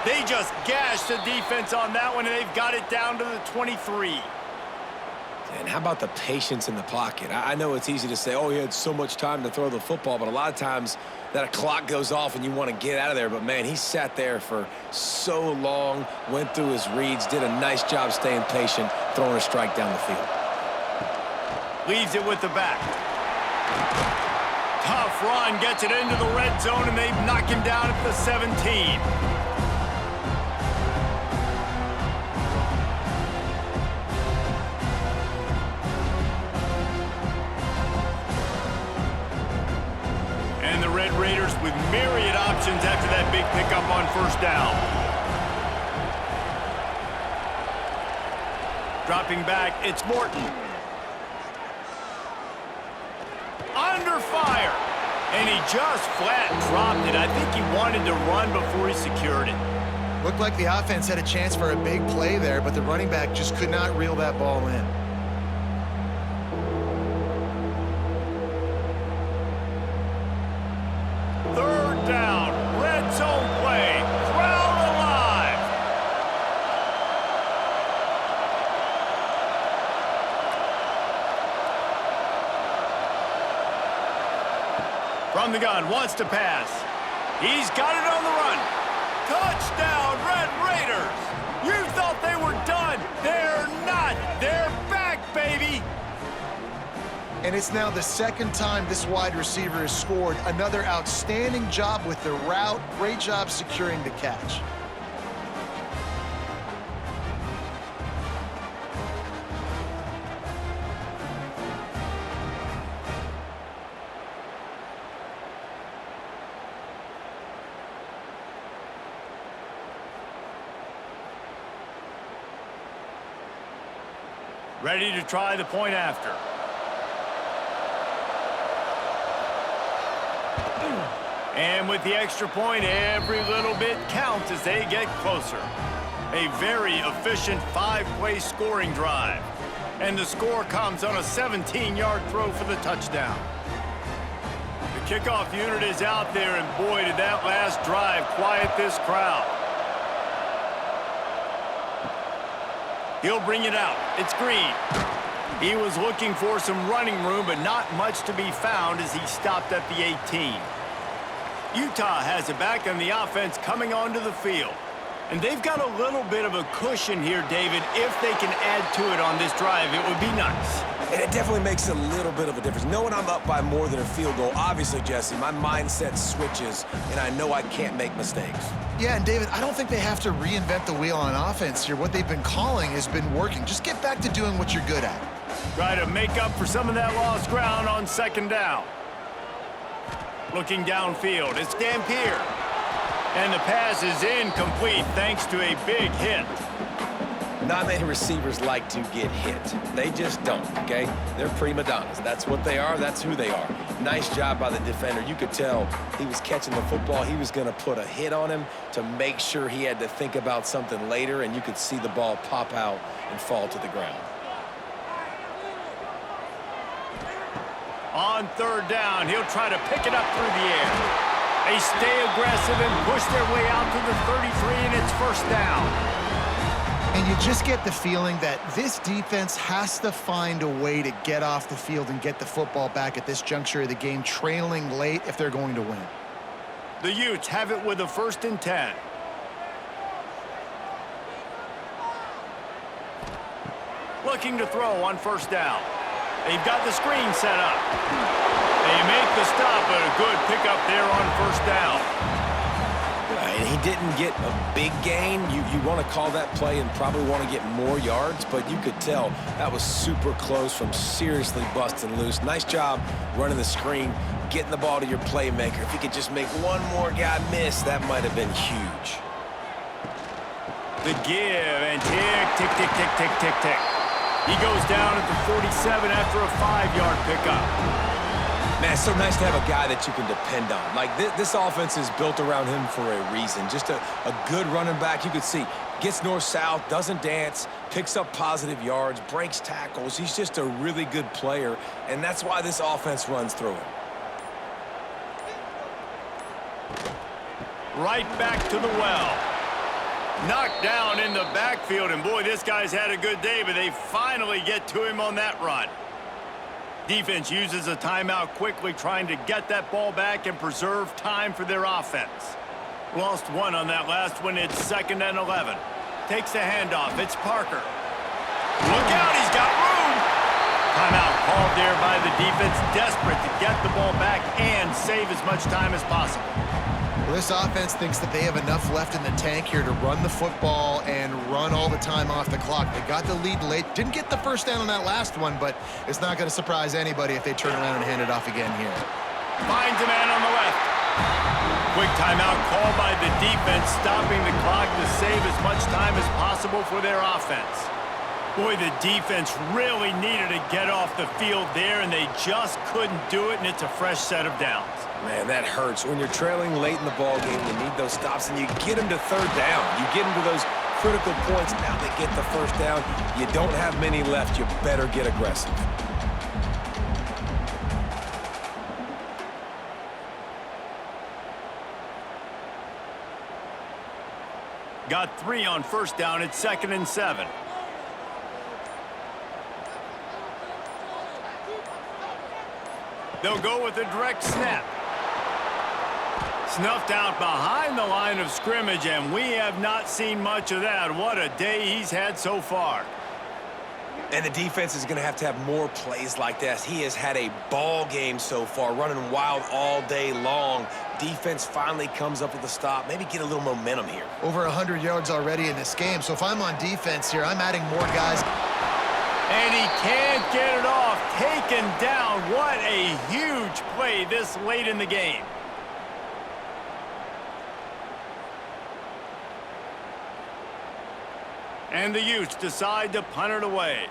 They just gashed the defense on that one, and they've got it down to the 23. And how about the patience in the pocket? I know it's easy to say, oh, he had so much time to throw the football, but a lot of times that clock goes off and you want to get out of there. But, man, he sat there for so long, went through his reads, did a nice job staying patient, throwing a strike down the field. Leaves it with the back. Tough run, gets it into the red zone, and they knock him down at the 17. And the Red Raiders with myriad options after that big pickup on 1st down. Dropping back, it's Morton. Under fire. And he just flat dropped it. I think he wanted to run before he secured it. Looked like the offense had a chance for a big play there, but the running back just could not reel that ball in. Third down, red zone play, crowd alive. From the gun, wants to pass. He's got it on the run. Touchdown, Red Raiders. You thought they were done. They're not. They're back, baby. And it's now the 2nd time this wide receiver has scored. Another outstanding job with the route. Great job securing the catch. Ready to try the point after. And with the extra point, every little bit counts as they get closer. A very efficient 5-play scoring drive. And the score comes on a 17-yard throw for the touchdown. The kickoff unit is out there, and boy, did that last drive quiet this crowd. He'll bring it out. It's Green. He was looking for some running room, but not much to be found as he stopped at the 18. Utah has it back on the offense coming onto the field. And they've got a little bit of a cushion here, David. If they can add to it on this drive, it would be nice. And it definitely makes a little bit of a difference. Knowing I'm up by more than a field goal, obviously, Jesse, my mindset switches, and I know I can't make mistakes. Yeah, and David, I don't think they have to reinvent the wheel on offense here. What they've been calling has been working. Just get back to doing what you're good at. Try to make up for some of that lost ground on second down. Looking downfield, it's Dampier. And the pass is incomplete thanks to a big hit. Not many receivers like to get hit. They just don't, okay? They're prima donnas. That's what they are. That's who they are. Nice job by the defender. You could tell he was catching the football. He was going to put a hit on him to make sure he had to think about something later, and you could see the ball pop out and fall to the ground. On third down, he'll try to pick it up through the air. They stay aggressive and push their way out to the 33, and it's first down. And you just get the feeling that this defense has to find a way to get off the field and get the football back at this juncture of the game, trailing late if they're going to win. The Utes have it with a 1st and 10. Looking to throw on first down. They've got the screen set up. They make the stop, but a good pickup there on first down. And he didn't get a big gain. You want to call that play and probably want to get more yards, but you could tell that was super close from seriously busting loose. Nice job running the screen, getting the ball to your playmaker. If he could just make one more guy miss, that might have been huge. The give, and tick, tick, tick, tick, tick, tick, tick. He goes down at the 47 after a 5-yard pickup. Man, it's so nice to have a guy that you can depend on. Like, this offense is built around him for a reason. Just a good running back. You could see, gets north-south, doesn't dance, picks up positive yards, breaks tackles. He's just a really good player, and that's why this offense runs through him. Right back to the well. Knocked down in the backfield, and boy, this guy's had a good day, but they finally get to him on that run. Defense uses a timeout quickly, trying to get that ball back and preserve time for their offense. Lost one on that last one. It's 2nd and 11. Takes the handoff. It's Parker. Look out, he's got room. Timeout called there by the defense, desperate to get the ball back and save as much time as possible. Well, this offense thinks that they have enough left in the tank here to run the football and run all the time off the clock. They got the lead late. Didn't get the first down on that last one, but it's not going to surprise anybody if they turn around and hand it off again here. Finds a man on the left. Quick timeout called by the defense, stopping the clock to save as much time as possible for their offense. Boy, the defense really needed to get off the field there, and they just couldn't do it, and it's a fresh set of downs. Man, that hurts. When you're trailing late in the ball game, you need those stops, and you get them to third down. You get them to those critical points. Now they get the first down. You don't have many left. You better get aggressive. Got 3 on first down. It's 2nd and 7. They'll go with a direct snap. Snuffed out behind the line of scrimmage, and we have not seen much of that. What a day he's had so far. And the defense is going to have more plays like this. He has had a ball game so far, running wild all day long. Defense finally comes up with a stop. Maybe get a little momentum here. Over 100 yards already in this game, so if I'm on defense here, I'm adding more guys. And he can't get it off. Taken down. What a huge play this late in the game. And the Utes decide to punt it away.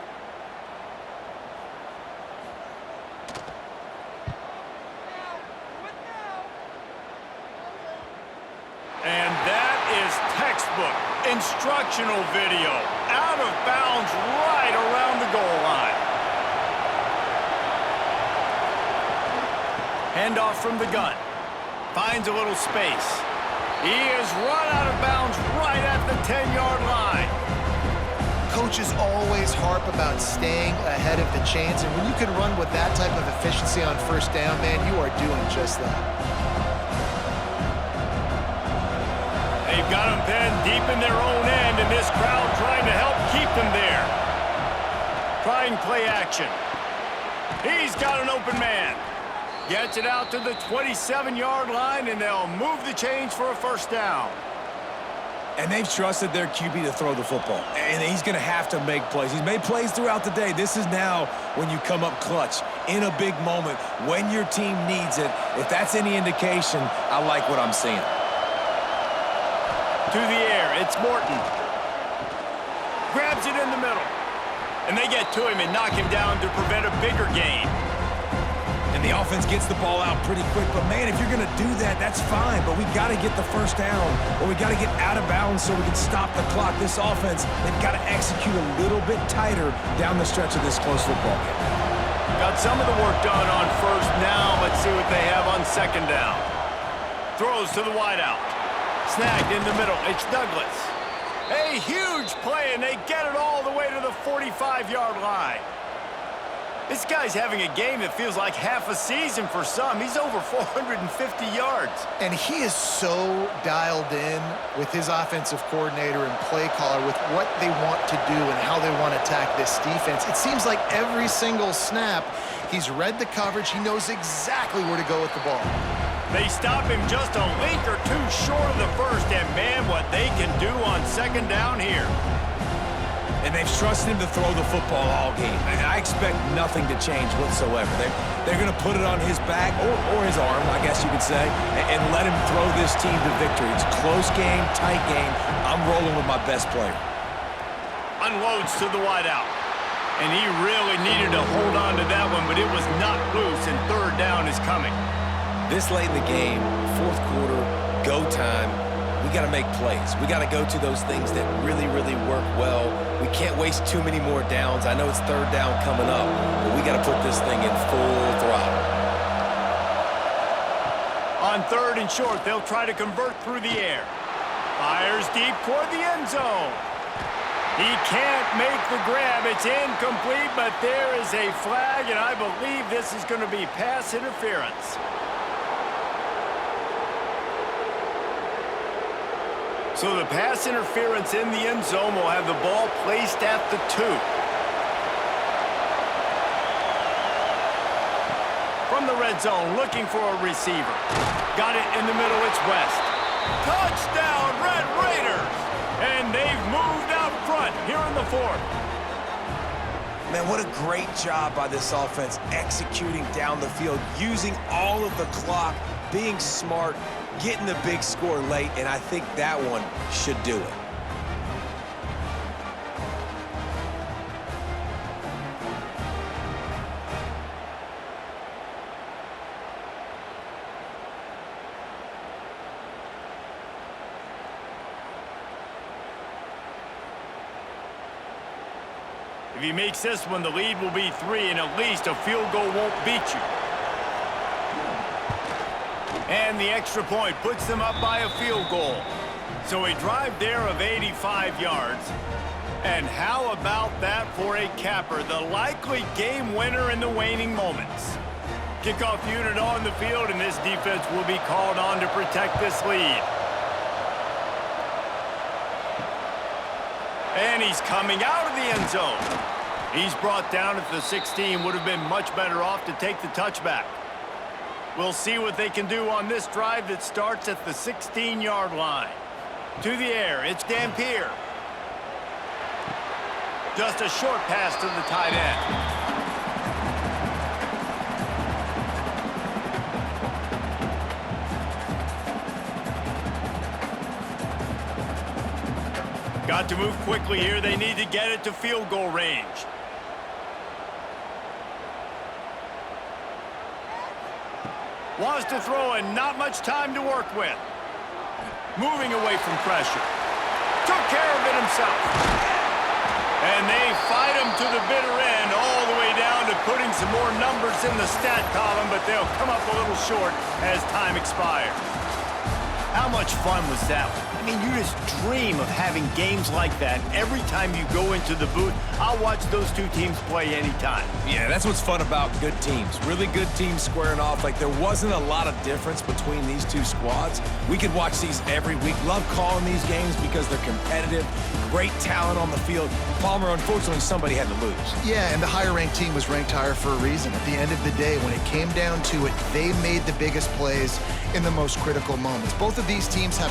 textbook, instructional video, out of bounds right around the goal line. Handoff from the gun. Finds a little space. He is run out of bounds right at the 10-yard line. Coaches always harp about staying ahead of the chains, and when you can run with that type of efficiency on first down, man, you are doing just that. They've got them pinned deep in their own end, and this crowd trying to help keep them there. Trying play action. He's got an open man. Gets it out to the 27-yard line, and they'll move the chains for a first down. And they've trusted their QB to throw the football. And he's going to have to make plays. He's made plays throughout the day. This is now when you come up clutch in a big moment when your team needs it. If that's any indication, I like what I'm seeing. To the air, it's Morton. Grabs it in the middle. And they get to him and knock him down to prevent a bigger gain. And the offense gets the ball out pretty quick. But, man, if you're going to do that, that's fine. But we got to get the first down, or we got to get out of bounds so we can stop the clock. This offense, they've got to execute a little bit tighter down the stretch of this close football game. Got some of the work done on first. Now let's see what they have on second down. Throws to the wideout. Snagged in the middle. It's Douglas. A huge play, and they get it all the way to the 45-yard line. This guy's having a game that feels like half a season for some. He's over 450 yards. And he is so dialed in with his offensive coordinator and play caller with what they want to do and how they want to attack this defense. It seems like every single snap, he's read the coverage. He knows exactly where to go with the ball. They stop him just a link or two short of the first, and man, what they can do on second down here. And they've trusted him to throw the football all game. And I expect nothing to change whatsoever. They're going to put it on his back, or his arm, I guess you could say, and let him throw this team to victory. It's a close game, tight game. I'm rolling with my best player. Unloads to the wideout. And he really needed to hold on to that one, but it was not loose, and third down is coming. This late in the game, fourth quarter, go time, we got to make plays. We got to go to those things that really, really work well. We can't waste too many more downs. I know it's third down coming up, but we got to put this thing in full throttle. On third and short, they'll try to convert through the air. Fires deep toward the end zone. He can't make the grab. It's incomplete, but there is a flag, and I believe this is going to be pass interference. So the pass interference in the end zone will have the ball placed at the 2. From the red zone, looking for a receiver. Got it in the middle, it's West. Touchdown, Red Raiders! And they've moved out front here in the fourth. Man, what a great job by this offense executing down the field, using all of the clock, being smart, getting the big score late, and I think that one should do it. If he makes this one, the lead will be 3, and at least a field goal won't beat you. And the extra point puts them up by a field goal. So a drive there of 85 yards. And how about that for a capper, the likely game winner in the waning moments. Kickoff unit on the field, and this defense will be called on to protect this lead. And he's coming out of the end zone. He's brought down at the 16, would have been much better off to take the touchback. We'll see what they can do on this drive that starts at the 16-yard line. To the air, it's Dampier. Just a short pass to the tight end. Got to move quickly here. They need to get it to field goal range. Wants to throw and not much time to work with. Moving away from pressure. Took care of it himself. And they fight him to the bitter end, all the way down to putting some more numbers in the stat column, but they'll come up a little short as time expires. How much fun was that? I mean, you just dream of having games like that every time you go into the booth. I'll watch those two teams play anytime. Yeah, that's what's fun about good teams. Really good teams squaring off. Like, there wasn't a lot of difference between these two squads. We could watch these every week. Love calling these games because they're competitive. Great talent on the field. Palmer, unfortunately, somebody had to lose. Yeah, and the higher-ranked team was ranked higher for a reason. At the end of the day, when it came down to it, they made the biggest plays in the most critical moments. Both of these teams have